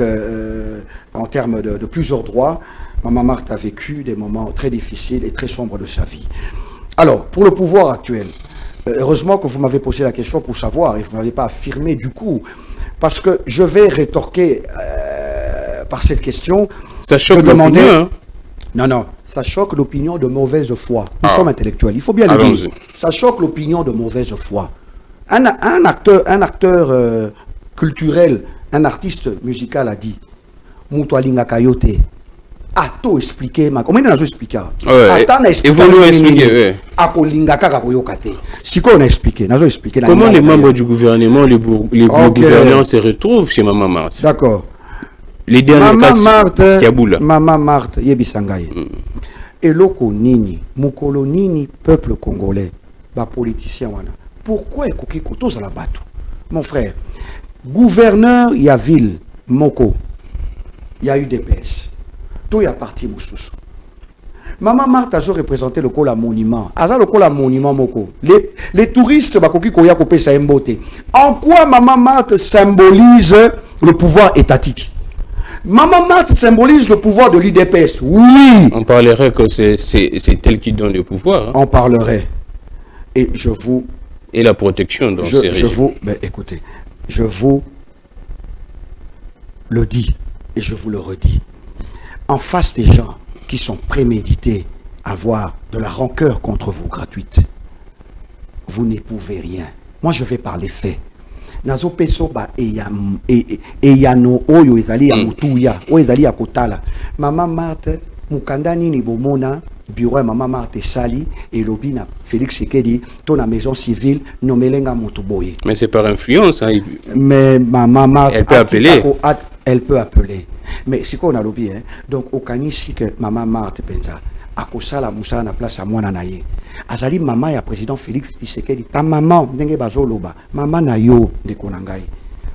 en termes de plusieurs droits. Maman Marthe a vécu des moments très difficiles et très sombres de sa vie. Alors, pour le pouvoir actuel, heureusement que vous m'avez posé la question pour savoir, et vous ne m'avez pas affirmé du coup, parce que je vais rétorquer par cette question. Ça choque l'opinion, hein? Non, non, ça choque l'opinion de mauvaise foi. Nous sommes intellectuels, il faut bien le dire. Ça choque l'opinion de mauvaise foi. Un acteur culturel, un artiste musical a dit Moutoualinga Kayote. Ato expliqué, comment on a expliqué? Comment les membres du gouvernement, les gouvernants se retrouvent chez Maman Marthe? D'accord. Les derniers cas, Kaboula. Maman Marthe, Yebisangaye. Et loko nini, mukolo nini, peuple congolais, ba politicien wana. Pourquoi ekoki kotoza la batou? Mon frère, gouverneur, il y a ville, Moko, il y a eu des PS. Tout y a parti Moussous. Maman Marthe a représenté le col à monument. Aza le col à monument Moko. Les touristes bakoki koya kopé sa mbote. En quoi Maman Marthe symbolise le pouvoir étatique? Maman Marthe symbolise le pouvoir de l'UDPS. Oui. On parlerait que c'est elle qui donne le pouvoir. Hein. On parlerait. Et je vous... Et la protection dans ces régions. Ben, écoutez, je vous le dis et je vous le redis. En face des gens qui sont prémédités à avoir de la rancœur contre vous gratuite, vous n'éprouvez rien. Moi, je vais par les faits. Nazo peso ba eyano oyo ezali ya mutuya oyo ezali ya kotala. Maman Marthe mukanda nini bomona bureau Maman Marthe sali et lobina Félix Sekedi ton la maison civile nomelenga mutuboye. Mais c'est par influence hein. Mais Maman Marthe elle peut appeler. Elle peut appeler. Mais c'est quoi on a lobby hein. Donc au kanisi que Maman Marthe penza akosala musala na place à mwana naye. Azali maman ya président Félix Tshisekedi ta maman ndenge bazoloba maman na yo de konangai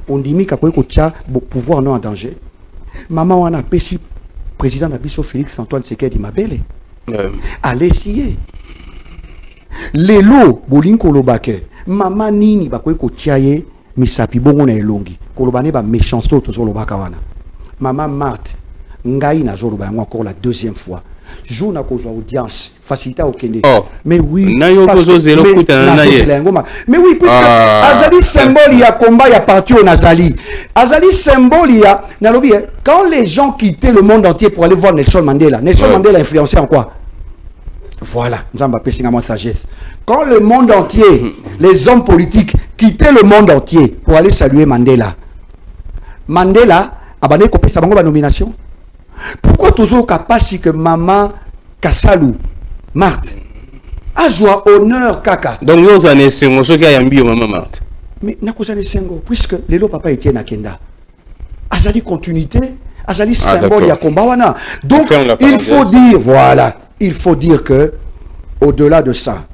ondimi ka ko tia pouvoir non en danger maman wana pesi président na biso Félix Antoine Tshisekedi mabele allez essayer lelo bolinko lobake maman nini ba ko tia ye misapi bongo na elongi kolobane ba méchanceté to zolobaka wana Maman Marthe ngai na zoloba yango encore la deuxième fois. Jour na cause audience facilité au Kenya. Mais oui, mais oui, puisque Azali symbole il y a combat il y a parti au Nazali. Azali symbole il y a nalobi quand les gens quittaient le monde entier pour aller voir Nelson Mandela. Nelson Mandela influencé en quoi? Voilà, Nzamba pessinga moi sagesse. Quand le monde entier, les hommes politiques quittaient le monde entier pour aller saluer Mandela. Mandela abandonné copier sa bango nomination. Pourquoi toujours capable que maman Kassalou Marthe a joie honneur kaka. Donc nous en essayons ce qui a yambi Maman Marthe. Mais n'a pas de sengo puisque les lots papa Etienne Akenda. Azali continuité, azali symbole ya combat wana. Donc il faut dire voilà, il faut dire que au-delà de ça,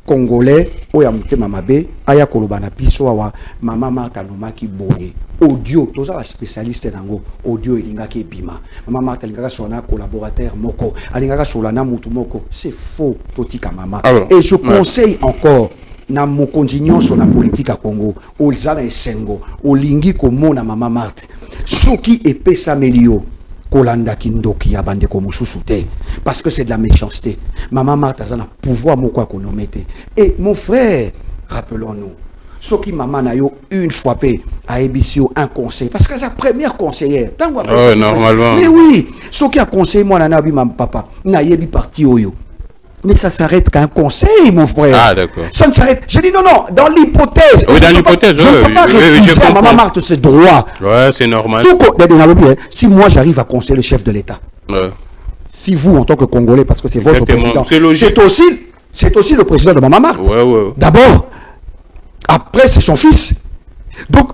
Congolais oyamute mamabe aya kolobana biso wa Maman Marthe alomaki boye. Audio, tous les spécialistes nango, audio elinga ki bima. Maman Marthe elinga sona collaborateur moko, elinga solana mutu moko. C'est faux, totika mama. Et je conseille encore na mokonzinyo sur la politique à Congo, au zala esengo, au lingi komona Maman Marthe. Soki epesa melio kolanda kindoki ya bande ko mususu te parce que c'est de la méchanceté. Maman Marthe a un pouvoir moko à konomete. Et mon frère, rappelons-nous ce qui maman a eu une fois payé à Ebisio un conseil parce que c'est la première conseillère. Normalement. Mais oui, ce qui a conseillé moi nanabi ma papa, na yebi parti oyo. Mais ça s'arrête qu'un conseil, mon frère. Ah d'accord. Ça ne s'arrête. Je dis non, dans l'hypothèse. Oui, dans l'hypothèse. Je ne peux pas refuser à Maman Marthe ses droits. Ouais, c'est normal. Si moi j'arrive à conseiller le chef de l'État, si vous en tant que Congolais, parce que c'est votre président, c'est aussi le président de Maman Marthe. D'abord. Après, c'est son fils. Donc,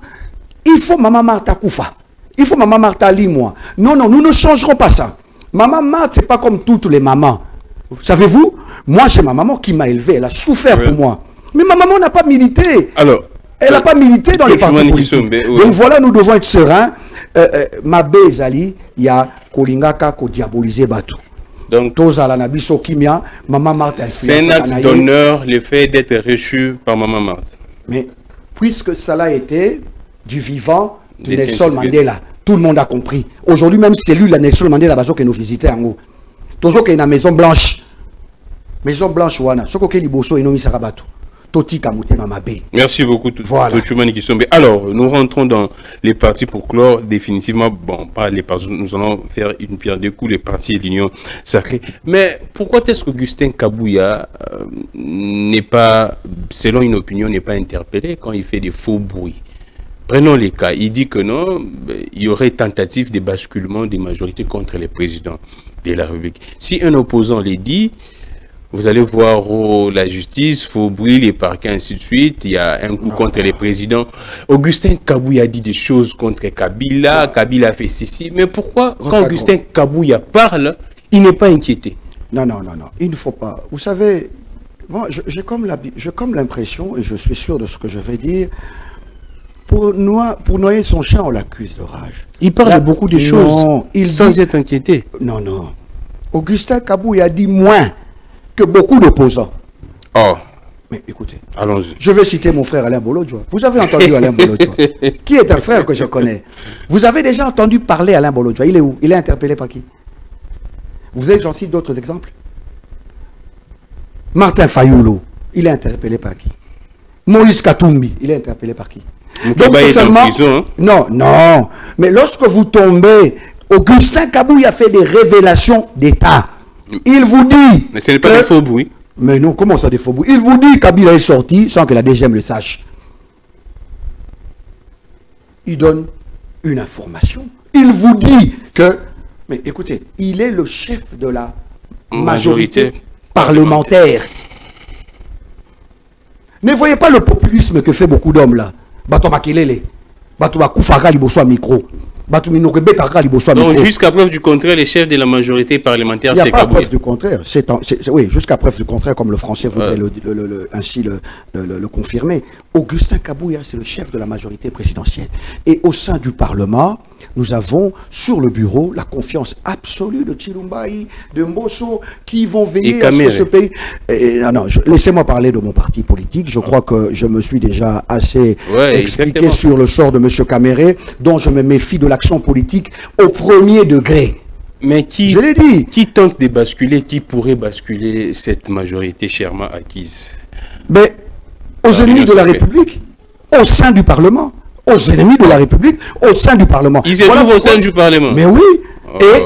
il faut Maman Marthe à Koufa. Il faut Maman Marthe à Limois. Non, non, nous ne changerons pas ça. Maman Marthe, ce n'est pas comme toutes les mamans. Savez-vous, moi, j'ai ma maman qui m'a élevé. Elle a souffert pour moi. Mais ma maman n'a pas milité. Alors, elle n'a pas milité dans les partis politiques. Donc voilà, nous devons être sereins. Ma Zali, il y a Kolingaka qui diabolisé Batou. Donc, Maman Marthe c'est un acte d'honneur le fait d'être reçu par Maman Marthe. Mais puisque cela a été du vivant de Nelson Mandela, tout le monde a compris. Aujourd'hui, même cellule de Nelson Mandela, que nous visitons en haut. Toujours qu'il y a une Maison Blanche. Maison Blanche, wana. Ce que liboso et nomi sarabatu. Merci beaucoup, voilà. Alors, nous rentrons dans les partis pour clore définitivement, bon, pas les partis, nous allons faire une pierre deux coups, les partis et l'Union sacrée. Mais pourquoi est-ce qu'Augustin Kabouya n'est pas, selon une opinion, n'est pas interpellé quand il fait des faux bruits? Prenons les cas. Il dit que non, il y aurait tentative de basculement des majorités contre les présidents de la République. Si un opposant les dit, vous allez voir la justice, faux bruit, les parquets, ainsi de suite. Il y a un coup contre les présidents. Augustin Kabouya a dit des choses contre Kabila. Kabila a fait ceci. Mais pourquoi, quand Augustin Kabouya parle, il n'est pas inquiété? Non. Il ne faut pas. Vous savez, moi, j'ai comme l'impression, et je suis sûr de ce que je vais dire, pour noyer son chien, on l'accuse de rage. Il parle de beaucoup de choses sans être inquiété. Non. Augustin Kabouya a dit moins que beaucoup d'opposants. Oh. Mais écoutez, allons-y. Je vais citer mon frère Alain Bolodjoa. Vous avez entendu Alain Bolodjoa, qui est un frère que je connais. Vous avez déjà entendu parler Alain Bolodjoa. Il est où? Il est interpellé par qui? Vous avez, j'en cite d'autres exemples. Martin Fayoulou, il est interpellé par qui? Maurice Katumbi, il est interpellé par qui? Donc c'est seulement... prison, hein? Non. Mais lorsque vous tombez, Augustin Kabouya fait des révélations d'État. Il vous dit... Mais ce n'est pas des faux bruits. Mais non, comment ça des faux bruits? Il vous dit que Kabila est sorti sans que la DGM le sache. Il donne une information. Il vous dit que... Mais écoutez, il est le chef de la majorité parlementaire. Ne voyez pas le populisme que fait beaucoup d'hommes là. Bato Makelele, Bato Koufara Liboso micro. Donc jusqu'à preuve du contraire, les chefs de la majorité parlementaire, c'est Kabouya. Il n'y a pas preuve du contraire. Oui, jusqu'à preuve du contraire, comme le français voudrait ainsi le confirmer. Augustin Kabouya, c'est le chef de la majorité présidentielle. Et au sein du Parlement, nous avons sur le bureau la confiance absolue de Chilumbaï, de Mbosso, qui vont veiller à ce que ce pays... laissez-moi parler de mon parti politique. Je crois que je me suis déjà assez expliqué sur le sort de M. Kamere, dont je me méfie de l'action politique au premier degré. Mais je l'ai dit. Qui tente de basculer, qui pourrait basculer cette majorité chèrement acquise? Mais aux ennemis de la République, au sein du Parlement. Aux ennemis de la République, au sein du Parlement. Ils étaient au sein du Parlement. Mais oui. Et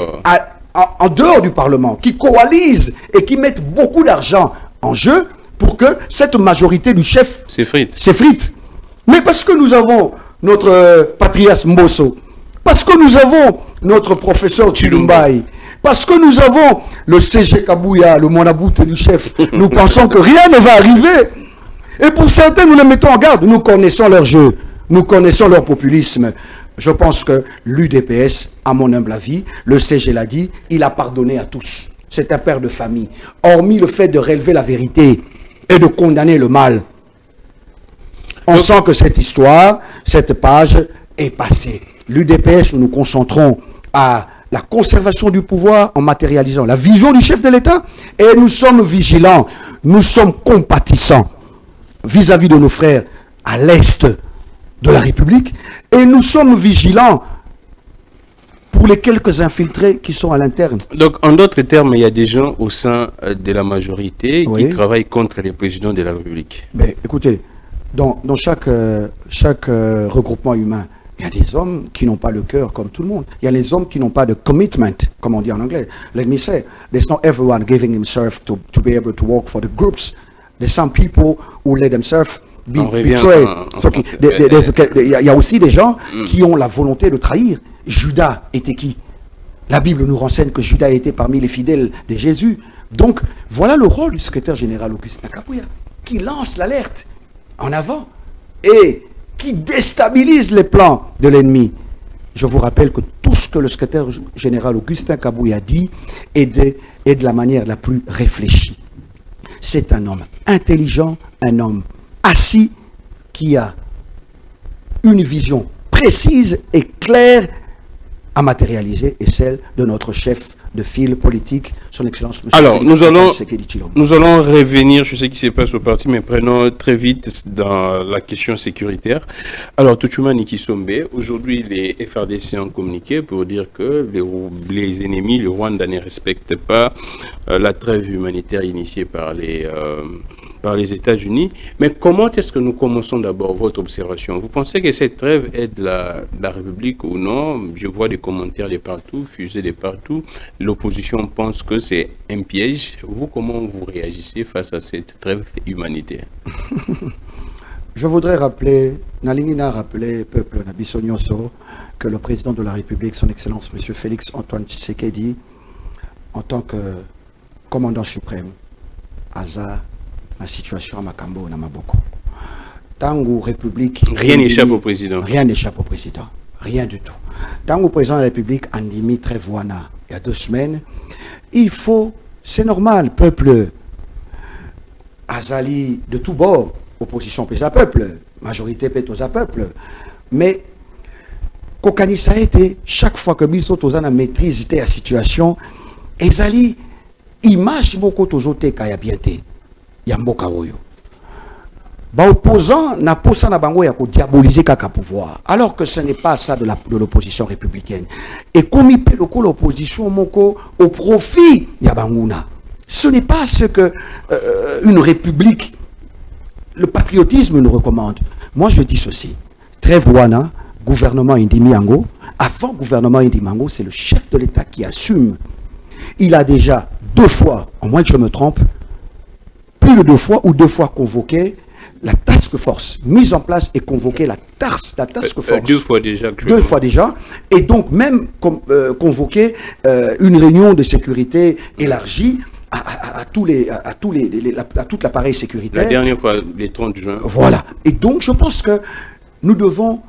en dehors du Parlement, qui coalisent et qui mettent beaucoup d'argent en jeu pour que cette majorité du chef s'effrite. Mais parce que nous avons notre Patrias Mbosso, parce que nous avons notre professeur Chilumbaï, parce que nous avons le CG Kabouya, le Monaboute du chef, nous pensons que rien ne va arriver. Et pour certains, nous les mettons en garde. Nous connaissons leur jeu, nous connaissons leur populisme. Je pense que l'UDPS, à mon humble avis, le CG l'a dit, il a pardonné à tous. C'est un père de famille. Hormis le fait de relever la vérité et de condamner le mal, on sent que cette histoire, cette page est passée. L'UDPS, nous nous concentrons à la conservation du pouvoir en matérialisant la vision du chef de l'État, et nous sommes vigilants, nous sommes compatissants vis-à-vis de nos frères à l'Est de la République, et nous sommes vigilants pour les quelques infiltrés qui sont à l'interne. Donc, en d'autres termes, il y a des gens au sein de la majorité qui travaillent contre les présidents de la République. Mais écoutez, dans chaque regroupement humain, il y a des hommes qui n'ont pas le cœur comme tout le monde. Il y a les hommes qui n'ont pas de commitment, comme on dit en anglais. Let me say, there's not everyone giving himself to be able to work for the groups. There's some people who let themselves be betrayed. Il y a aussi des gens qui ont la volonté de trahir. Judas était qui? La Bible nous renseigne que Judas était parmi les fidèles de Jésus. Donc, voilà le rôle du secrétaire général Augustin Kabouya, qui lance l'alerte en avant et qui déstabilise les plans de l'ennemi. Je vous rappelle que tout ce que le secrétaire général Augustin Kabouya dit est de la manière la plus réfléchie. C'est un homme intelligent, un homme assis, qui a une vision précise et claire à matérialiser, et celle de notre chef de fil politique, son Excellence M. Alors, Félix nous allons revenir sur ce qui se passe au parti, mais prenons très vite dans la question sécuritaire. Alors, Tchoumani Kisombe, aujourd'hui, les FRDC ont communiqué pour dire que les ennemis, le Rwanda, ne respectent pas la trêve humanitaire initiée par les États-Unis. Mais comment est-ce que nous commençons d'abord votre observation? Vous pensez que cette trêve aide la République ou non? Je vois des commentaires de partout, fusées de partout. L'opposition pense que c'est un piège. Vous, comment vous réagissez face à cette trêve humanitaire? Je voudrais rappeler, Nalingina rappeler, peuple Nabissonioso, que le président de la République, son Excellence M. Félix Antoine Tshisekedi, en tant que commandant suprême, Aza, ma situation à Makambo, Namaboko. Tango République. Rien n'échappe au président. Rien n'échappe au président. Rien du tout. Tango président de la République, Andimi Trevoana, il y a 2 semaines, il faut, c'est normal, peuple, Azali de tous bords, opposition pèse à peuple, majorité pèse à peuple, mais Kokani ça a été, chaque fois que Biso Tozana maîtrise la situation, Azali, image beaucoup Tozote Kaya Biente. Yamboka oyo. Ba opposant n'a pas ça na bango ya ko diaboliser kaka pouvoir. Alors que ce n'est pas ça de l'opposition républicaine. Et comme il peut l'opposition moko au profit ya banguna. Ce n'est pas ce que une république, le patriotisme nous recommande. Moi je dis ceci. Trevoana, gouvernement Indimiango, avant gouvernement Indimiango, c'est le chef de l'État qui assume. Il a déjà 2 fois, en moins que je me trompe, plus de 2 fois ou 2 fois convoqué la task force, mise en place et convoqué la task force. 2 fois déjà. 2 fois déjà. Et donc même convoqué une réunion de sécurité élargie à toute l'appareil sécuritaire. La dernière fois, les 30 juin. Voilà. Et donc je pense que nous devons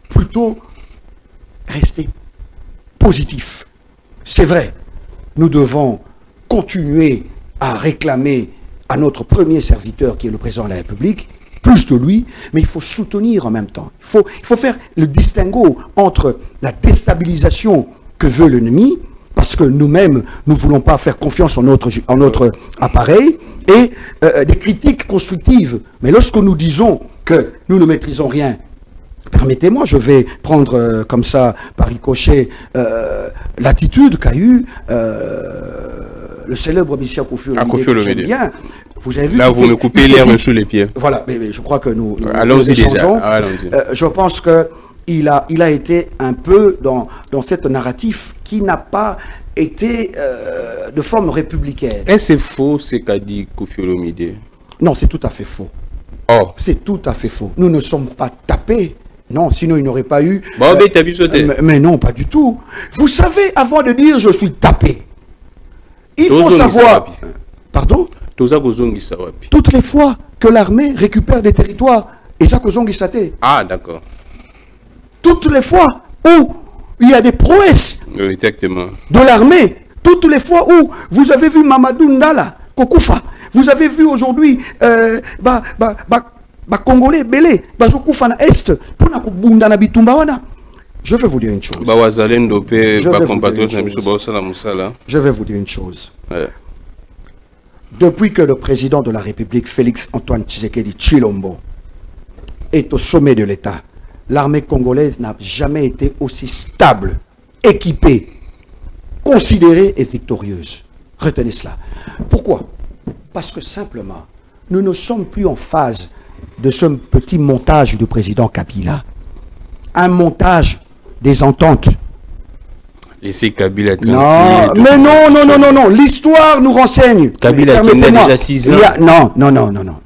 plutôt rester positifs. C'est vrai, nous devons continuer à réclamer à notre premier serviteur qui est le président de la République, plus de lui, mais il faut soutenir en même temps. Il faut faire le distinguo entre la déstabilisation que veut l'ennemi, parce que nous-mêmes, nous ne voulons pas faire confiance en notre appareil, et des critiques constructives. Mais lorsque nous disons que nous ne maîtrisons rien, permettez-moi, je vais prendre comme ça, par ricochet, l'attitude qu'a eu le célèbre Missia Kofi Olomide, bien. Vous avez vu. Là, vous me coupez l'herbe sous les pieds. Voilà, mais je crois que nous allons-y déjà. Je pense qu'il a été un peu dans cette narratif qui n'a pas été de forme républicaine. Est-ce faux ce qu'a dit Kofi Olomide? Non, c'est tout à fait faux. Oh. C'est tout à fait faux. Nous ne sommes pas tapés. Non, sinon il n'aurait pas eu... mais non, pas du tout. Vous savez, avant de dire je suis tapé, il faut savoir... Pardon? Toutes les fois que l'armée récupère des territoires, et Jacques Ozongisate. Ah, d'accord. Toutes les fois où il y a des prouesses de l'armée, toutes les fois où vous avez vu Mamadou Ndala, Kokufa, vous avez vu aujourd'hui Congolais belé, Est, je vais vous dire une chose. Je vais vous dire une chose. Ouais. Depuis que le président de la République, Félix Antoine Tshisekedi Tshilombo, est au sommet de l'État, l'armée congolaise n'a jamais été aussi stable, équipée, considérée et victorieuse. Retenez cela. Pourquoi? Parce que simplement, nous ne sommes plus en phase de ce petit montage du président Kabila. Un montage des ententes. Laissez Kabila tranquille. Non, mais non. L'histoire nous renseigne. Kabila qui a déjà 6 ans. Non.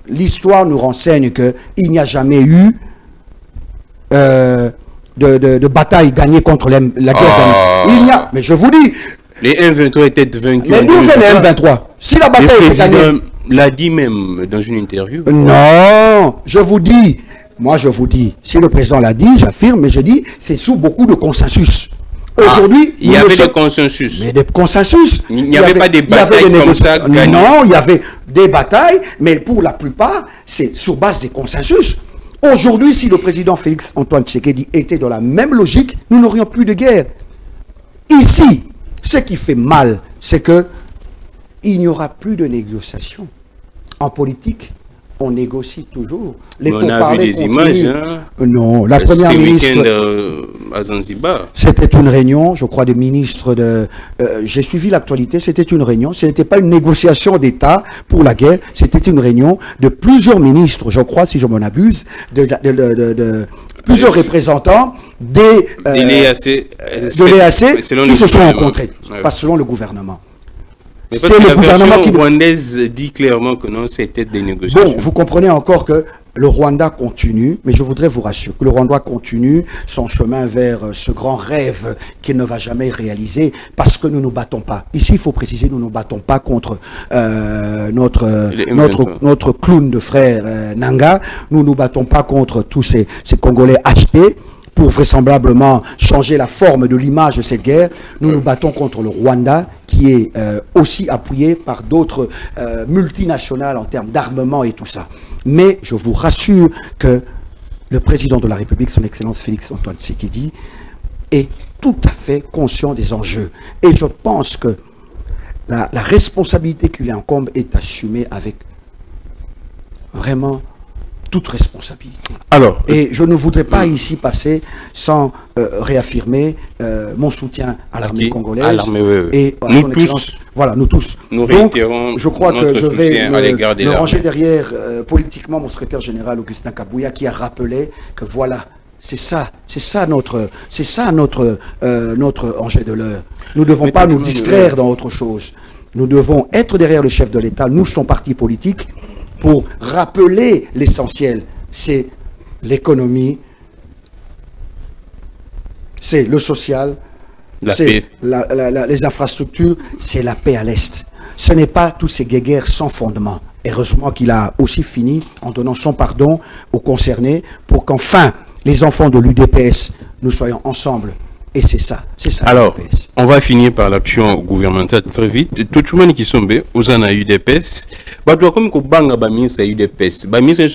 L'histoire nous renseigne qu'il n'y a jamais eu de bataille gagnée contre la guerre. Il y a, mais je vous dis... Les M23 étaient vaincus. Mais d'où vient les M23? Si la bataille était gagnée... l'a dit même dans une interview. Non, je vous dis, si le président l'a dit, j'affirme, mais je dis, c'est sous beaucoup de consensus. Aujourd'hui, il y avait des consensus. Mais des consensus. Il n'y avait pas des batailles comme ça gagnées. Non, il y avait des batailles, mais pour la plupart, c'est sur base des consensus. Aujourd'hui, si le président Félix Antoine Tshisekedi était dans la même logique, nous n'aurions plus de guerre. Ici, Ce qui fait mal, c'est que il n'y aura plus de négociation. En politique, on négocie toujours. Les on a vu des images. Hein, non, la première ministre à Zanzibar. C'était une réunion, je crois, des ministres de. J'ai suivi l'actualité. C'était une réunion. Ce n'était pas une négociation d'État pour la guerre. C'était une réunion de plusieurs ministres, je crois, si je m'en abuse, de plusieurs représentants de l'EAC qui se sont rencontrés, pas selon le gouvernement. C'est le gouvernement qui rwandaise dit clairement que non, c'était des négociations. Bon, vous comprenez encore que le Rwanda continue, mais je voudrais vous rassurer que le Rwanda continue son chemin vers ce grand rêve qu'il ne va jamais réaliser parce que nous ne nous battons pas. Ici, il faut préciser, nous ne nous battons pas contre notre clown de frère Nanga. Nous ne nous battons pas contre tous ces Congolais achetés pour vraisemblablement changer la forme de l'image de cette guerre. Nous nous battons contre le Rwanda, qui est aussi appuyé par d'autres multinationales en termes d'armement et tout ça. Mais je vous rassure que le président de la République, son Excellence Félix Antoine Tshisekedi, est tout à fait conscient des enjeux. Et je pense que la responsabilité qui lui incombe est assumée avec vraiment toute responsabilité. Alors, et je ne voudrais pas ici passer sans réaffirmer mon soutien à l'armée congolaise. À l'armée, oui. Et à nous tous. Voilà, nous tous. Nous donc, je crois que je vais me ranger derrière politiquement mon secrétaire général Augustin Kabouya qui a rappelé que voilà, c'est ça notre enjeu de l'heure. Nous ne devons pas nous distraire dans autre chose. Nous devons être derrière le chef de l'État. Nous sommes partis politiques pour rappeler l'essentiel. C'est l'économie, c'est le social, c'est les infrastructures, c'est la paix à l'Est. Ce n'est pas tous ces guéguerres sans fondement. Heureusement qu'il a aussi fini en donnant son pardon aux concernés pour qu'enfin, les enfants de l'UDPS, nous soyons ensemble. Et c'est ça. Alors, on va finir par l'action gouvernementale très vite. Tochumani Kisombe, aux ana UDPS, badwa comme ko banga ba ministre UDPS, ba ministre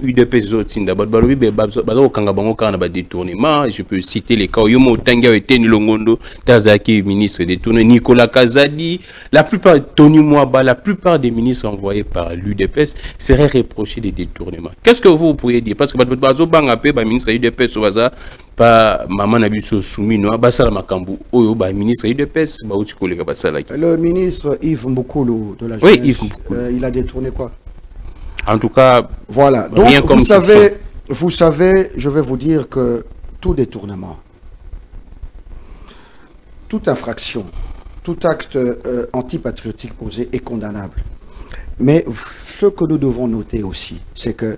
UDPS zotinda, badwa badwa kanga bango kana ba détournement, je peux citer les cas yomo tanga Eteni Longondo, Tazaki ministre détourné, Nicolas Kazadi, la plupart Tony Mwaba, la plupart des ministres envoyés par l'UDPS seraient reprochés des détournements. Qu'est-ce que vous pourriez dire parce que badwa banga pe ba ministre UDPS oza pas maman Nabiso Soumino, Basala Makambu, Oyo, ministre UDPS, le ministre Yves Mboukolo de la jeunesse, il a détourné quoi? En tout cas, voilà. Donc, vous savez, je vais vous dire que tout détournement, toute infraction, tout acte antipatriotique posé est condamnable. Mais ce que nous devons noter aussi, c'est que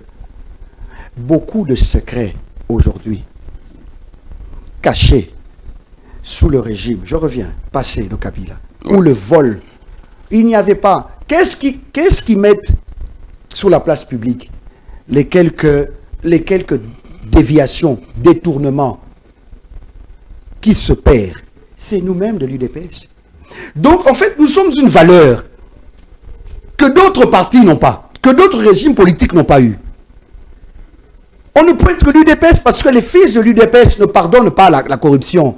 beaucoup de secrets aujourd'hui, cachés sous le régime, je reviens, passé de Kabila, où le vol, il n'y avait pas. Qu'est-ce qui mettent sur la place publique les quelques déviations, détournements qui se perdent? C'est nous-mêmes de l'UDPS. Donc, en fait, nous sommes une valeur que d'autres partis n'ont pas, que d'autres régimes politiques n'ont pas eu. On ne peut être que l'UDPS parce que les fils de l'UDPS ne pardonnent pas la corruption.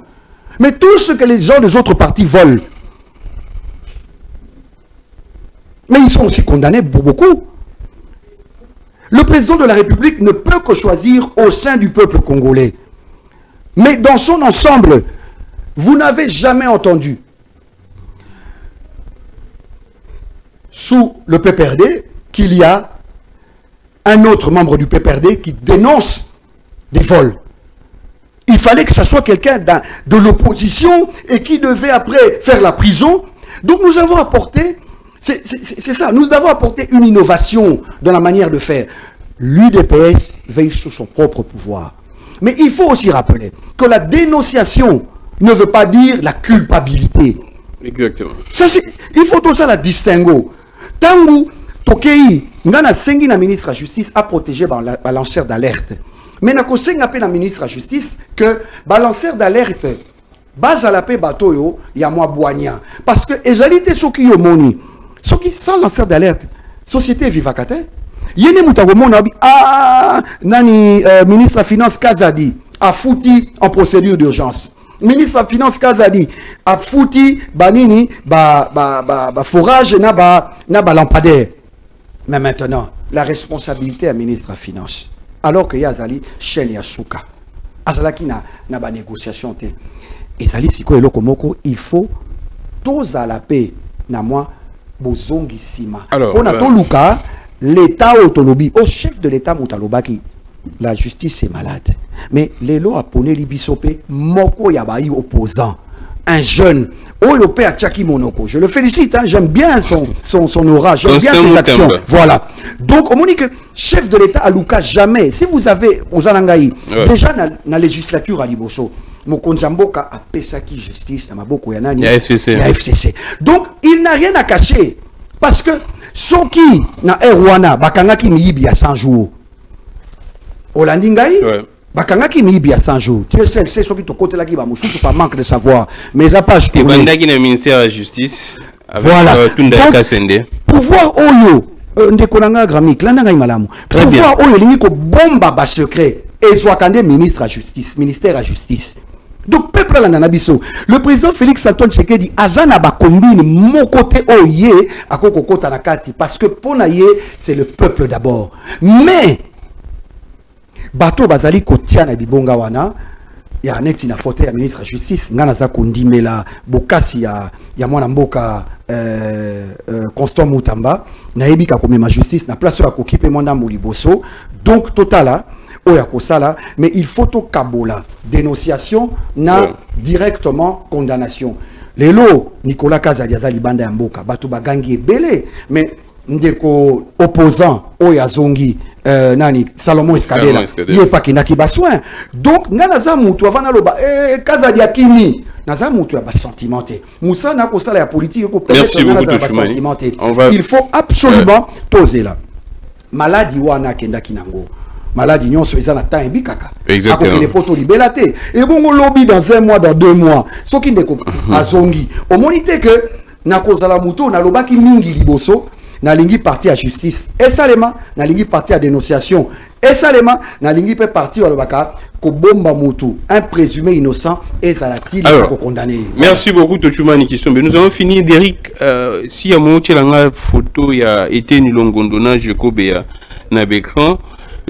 Mais tout ce que les gens des autres partis volent, mais ils sont aussi condamnés pour beaucoup. Le président de la République ne peut que choisir au sein du peuple congolais. Mais dans son ensemble, vous n'avez jamais entendu, sous le PPRD, qu'il y a un autre membre du PPRD qui dénonce des vols. Il fallait que ce soit quelqu'un de l'opposition et qui devait après faire la prison. Donc nous avons apporté, c'est ça, nous avons apporté une innovation dans la manière de faire. L'UDPS veille sur son propre pouvoir. Mais il faut aussi rappeler que la dénonciation ne veut pas dire la culpabilité. Exactement. Ça, il faut tout ça la distinguer. Tangu, Tokei, Ngana Sengi, la ministre de la Justice, a protégé le lanceur d'alerte. Mais na kosenga pe la ministre de la Justice que lanceur d'alerte base à la paix bateau ya moi boigna parce que égalité soki yo moni soki sans lanceur d'alerte société vivacate yene mutago mona nani ministre de la Finance Kazadi a fouti en procédure d'urgence ministre de la finance Kazadi a fouti banini forage na ba lampadaire. Mais maintenant la responsabilité à ministre de la finance alors que Yazali Shell Yasuka azalaki na ba négociation te ezali siko eloko moko il faut tous à la paix na moi bozongi sima pour na to luka l'état autonomi au chef de l'état Moutalobaki. La justice est malade. Mais les lois à Poné Libisopé, Moko Yabaï opposant, un jeune, Oyopé à Tchaki Monoko. Je le félicite, hein, j'aime bien son aura, j'aime bien ses actions. Voilà. Donc, on dit que chef de l'État à Luka, jamais, si vous avez aux Alangaï, déjà dans la législature à Liboso, Mokonzamboka a Pesaki Justice, Namaboko Yanani, la FCC. Donc, il n'a rien à cacher. Parce que, Soki, na Erwana, Bakangaki Miyibi à 100 jours. Olandingaï, bakangaki mibi à 100 jours. Tu sais, c'est ce qui te côté là qui va moussou, pas manque de savoir. Mais ça passe tout. Bandaki na ministère de la justice. Voilà. Pouvoir oyo, ndekonanga gramik, landanga imalamu. Pouvoir oyo liniko bomba ba secret. Et soit kande ministre à justice, ministère à justice. Donc peuple là nanabiso. Le président Félix Antoine Tshisekedi azana ba combine mon côté oye à koko kota nakati parce que pour naye c'est le peuple d'abord. Mais bato bazali kotia na bibonga wana ya neti na faute ya ministre de justice ngana za kondimela bokasi ya mwana mboka Constant Mutamba na yebika komema justice na place ya kokipe mwanda mboliboso donc totala oya kosala mais il faut to kabola dénonciation na directement condamnation lelo Nicolas Kazadi azali banda ya mboka bato bagangi ebele mais ndeko opposant oya zongi nani Salomon Escadela yé pas qui n'a qui besoin donc ngana za mutu avana loba Kazadi akimi na za mutu ya sentimenté Moussa na ko sala ya politique ko peut-être na za sentimenté il faut absolument poser là maladie wana kenda kinango maladie nyonso eza na temps ebikaka exactement les potos libélaté et bon lobby dans 1 mois dans 2 mois ce qui ndeko azongi au monité que na ko sala mutu na lobaki mingi liboso na lingi parti à justice et salema na lingi parti à dénonciation et salema na lingi peut partir au baka ko bomba mutu un présumé innocent et ça l'a-t-il condamné. Merci beaucoup Tochumani Kisombe. Nous avons fini d'Eric si ya moche langa photo ya Etienne Longondo na Jekobea na Bekran.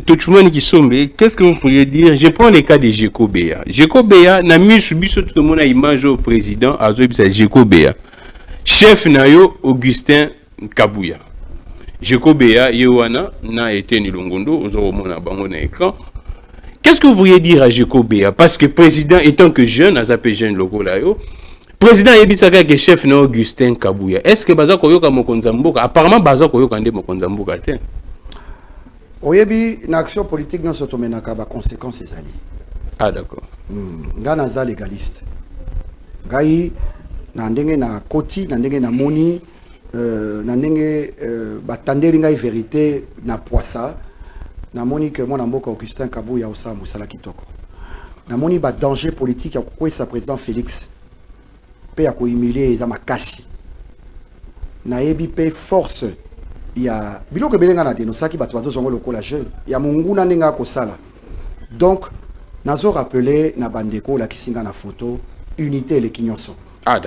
Tochumani Kisombe, qu'est-ce que vous pourriez dire? Je prends le cas de Jekobea. Jekobea na mis biso tout le monde a image au président azo bisa Jekobea. Chef nayo Augustin Kabuya. Jekobea Yewana na Etienne Longondo ozomona bango na écran. Qu'est-ce que vous pourriez dire à Jekobea? Parce que président étant que jeune, à zappé jeune logo là yo. Président Yebisaka que chef na Augustin Kabuya. Est-ce que baza koyoka mokonzamboka? Apparemment baza koyoka nde mokonzamboka te. Oyebi na action politique non sotomenaka ba conséquences ezali. Ah d'accord. Ngana za légaliste. Ngai na ndenge na koti na ndenge na moni na ndenge batandeli ngai vérité na poisa na moni que mwana mboka Augustin Kabuya osa musala kitoko na moni ba danger politique ya kokwesa président Félix pe ya ko humilier za makasi na yebi pe force ya biloko belenga na denosaki bato bazo zongo lokola jeu ya munguna ndenge ko sala donc nazo rappeler na bandeko la kisinga na photo unité le kinyonso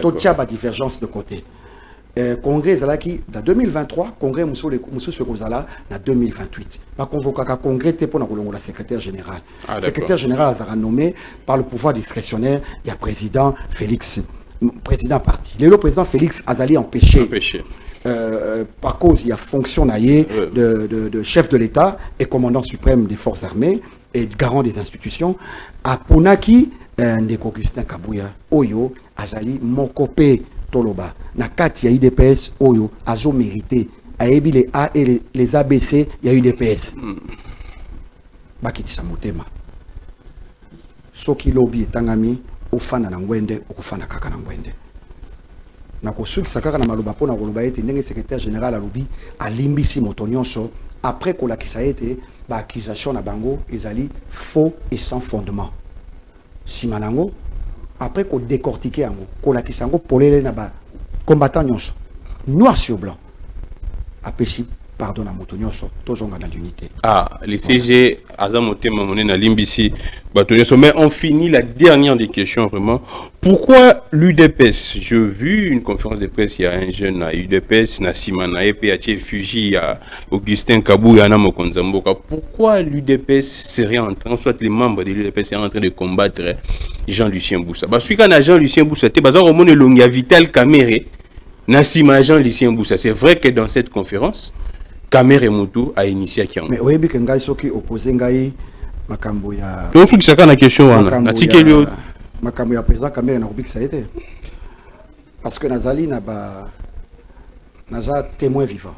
totia ba divergence de côté. Congrès Zalaki dans 2023, Congrès Moussou Kozala dans 2028. Pas convoqué à Congrès pour la secrétaire général. Secrétaire général a nommé par le pouvoir discrétionnaire, il y a président Félix, président parti. Le président Félix Azali empêché. Par cause il y a fonction de chef de l'État et commandant suprême des forces armées et garant des institutions. À Ponaki, Augustin Kabuya, Oyo, Azali, Mokopé. Toloba na kati ya UDPS oyo azo mérité ayebi les A et les ABC ya UDPS bakitisa motema soki lobby etangami ofana na ngwende okufana kaka na ngwende na kosukisa kaka na maloba pona koloba ete ndenge secrétaire général alobi alimbisi moto nyonso après kolakisa ete ba accusation na bango ezali faux et sans fondement simanango après qu'on décortique yango kola kisango polele na ba combattant nyonso noir sur blanc apesi pardon à Motonyoso, tous on a l'unité. Ah, les CG, Azamote Mamoné na Limbisi, Batonyoso. Mais on finit la dernière des questions vraiment. Pourquoi l'UDPS? J'ai vu une conférence de presse, il y a un jeune à UDPS, Nassimana, EPH, Fuji, il y a Augustin Kabou, Yana Mokonzamboka. Pourquoi l'UDPS serait en train, soit les membres de l'UDPS seraient en train de combattre Jean-Lucien Boussa? Parce que quand Jean-Lucien Boussa, tu as au Longia Vital Kamere, Nassima Jean-Lucien Boussa. C'est vrai que dans cette conférence, Kamere Moutou a initié Kiango. Mais oui, que Ngai Soki opposé Ngai Makambo ya. Donc, ce qui est la question, Makambo ya président Kamere na Rubik ça a été. Parce que Nazali n'a pas témoin vivant.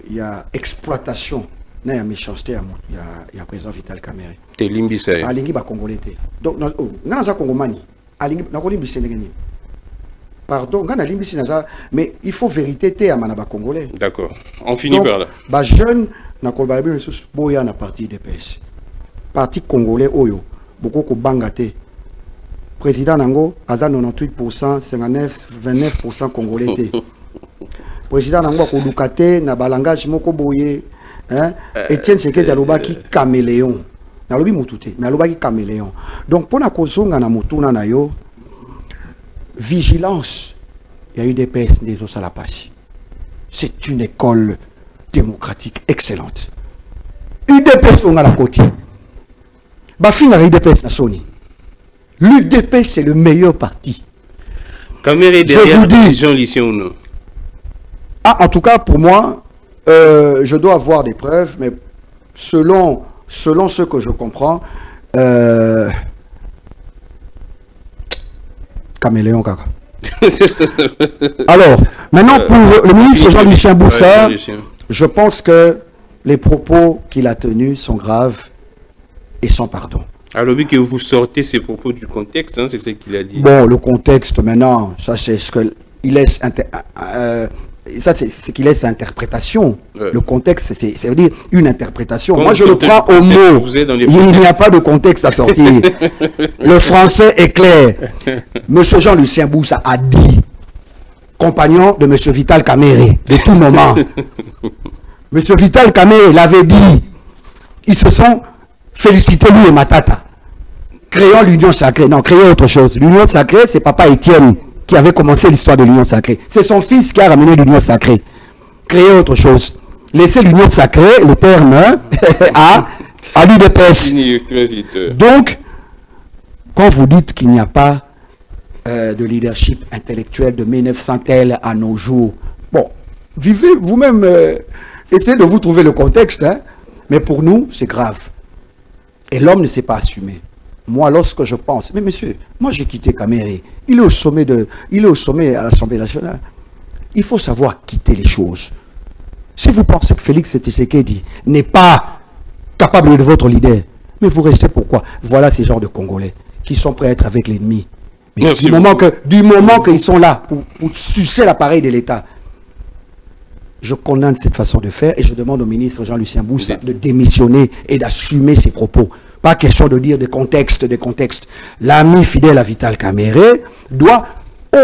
Il y a exploitation, il y a méchanceté, il y a président Vital Kamere. T'es limbisa. Alingi ba Congolais. Donc, dans un Congomani, Alingi na Congolais Sénégalais. Pardon, mais il faut vérité à Manaba Congolais. D'accord. On finit par là. Bah jeune, na Kolbabi Messus Boya na parti DPS. Parti congolais Oyo, beaucoup ko bangate. Président Nango, Aza 98%, 29% congolais. Président Nango ko Lukate na balangage moko boye, hein? Etienne Sekedi alobaki caméléon. Na lobi mutute, mais alobaki caméléon. Donc pour na kozonga na mutuna na yo, vigilance, il y a eu des PS des Osalapasi. C'est une école démocratique excellente. UDPS on a la côté. Bafin a UDPS na Sony. L'UDPS c'est le meilleur parti. Kamere derrière Jean-Lucien ou non? Ah, en tout cas pour moi, je dois avoir des preuves, mais selon ce que je comprends, Caméléon Kaka. Alors, maintenant pour le ministre Jean-Lucien Boussa, je pense que les propos qu'il a tenus sont graves et sans pardon. Alors, que vous sortez ces propos du contexte, hein, c'est ce qu'il a dit. Bon, le contexte maintenant, ça c'est ce qu'il laisse, ça c'est ce qu'il laisse interprétation. Ouais. Le contexte, c'est veut dire une interprétation. Moi, je le prends au mot. Il n'y a pas de contexte à sortir. Le français est clair. Monsieur Jean-Lucien Boussa a dit, compagnon de Monsieur Vital Kamere, de tout moment. Monsieur Vital Kamere l'avait dit. Ils se sont félicités, lui et Matata. Créons l'union sacrée. Non, créons autre chose. L'union sacrée, c'est Papa Étienne qui avait commencé l'histoire de l'union sacrée. C'est son fils qui a ramené l'union sacrée. Créer autre chose. Laisser l'union sacrée, le terme, à l'UDPS. Donc, quand vous dites qu'il n'y a pas de leadership intellectuel de 1900 tel à nos jours, bon, vivez vous-même, essayez de vous trouver le contexte, hein, mais pour nous, c'est grave. Et l'homme ne s'est pas assumé. Moi, lorsque je pense, mais monsieur, moi j'ai quitté Kamere, il est au sommet à l'Assemblée nationale. Il faut savoir quitter les choses. Si vous pensez que Félix Tshisekedi n'est pas capable de votre leader, mais vous restez pourquoi? Voilà ces genres de Congolais qui sont prêts à être avec l'ennemi. Du moment qu'ils sont là pour sucer l'appareil de l'État, je condamne cette façon de faire et je demande au ministre Jean-Lucien Boussa de démissionner et d'assumer ses propos. Pas question de dire des contextes. L'ami fidèle à Vital Kamere doit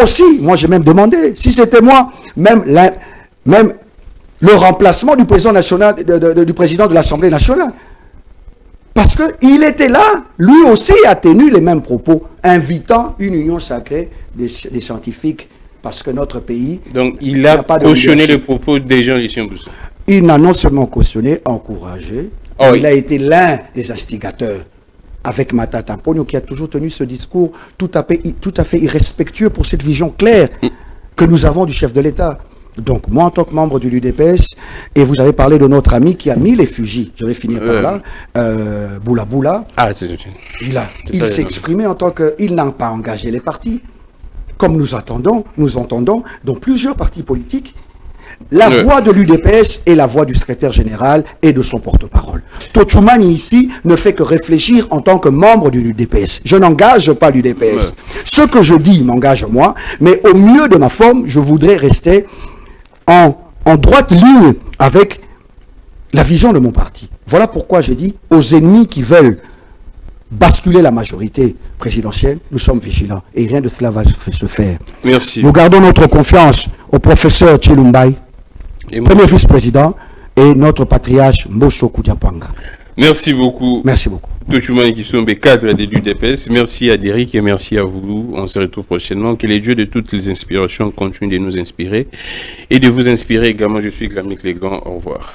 aussi, moi j'ai même demandé, si c'était moi, même le remplacement du président national, du président de l'Assemblée nationale. Parce qu'il était là, lui aussi a tenu les mêmes propos, invitant une union sacrée des scientifiques, parce que notre pays... Donc il a cautionné les propos des Jean-Lucien Boussa. Il n'a non seulement cautionné, encouragé, il a été l'un des instigateurs avec Matata Ponyo qui a toujours tenu ce discours tout à fait irrespectueux pour cette vision claire que nous avons du chef de l'État. Donc moi en tant que membre de l'UDPS, et vous avez parlé de notre ami qui a mis les fusils, je vais finir par là, Boula Boula, il s'est exprimé en tant qu'il n'a pas engagé les partis, comme nous entendons dans plusieurs partis politiques. La voix de l'UDPS est la voix du secrétaire général et de son porte-parole. Tochoumani ici ne fait que réfléchir en tant que membre de l'UDPS. Je n'engage pas l'UDPS. Ce que je dis m'engage moi, mais au mieux de ma forme, je voudrais rester en droite ligne avec la vision de mon parti. Voilà pourquoi j'ai dit aux ennemis qui veulent basculer la majorité présidentielle, nous sommes vigilants et rien de cela va se faire. Merci. Nous gardons notre confiance au professeur Tshilumbai, premier vice-président, et notre patriarche Mbosso Koudiapanga. Merci beaucoup. Merci beaucoup. Tochoumani Kisombe, cadre de l'UDPS. Merci à Derrick et merci à vous. On se retrouve prochainement. Que les dieux de toutes les inspirations continuent de nous inspirer et de vous inspirer également. Je suis Glamik Legan. Au revoir.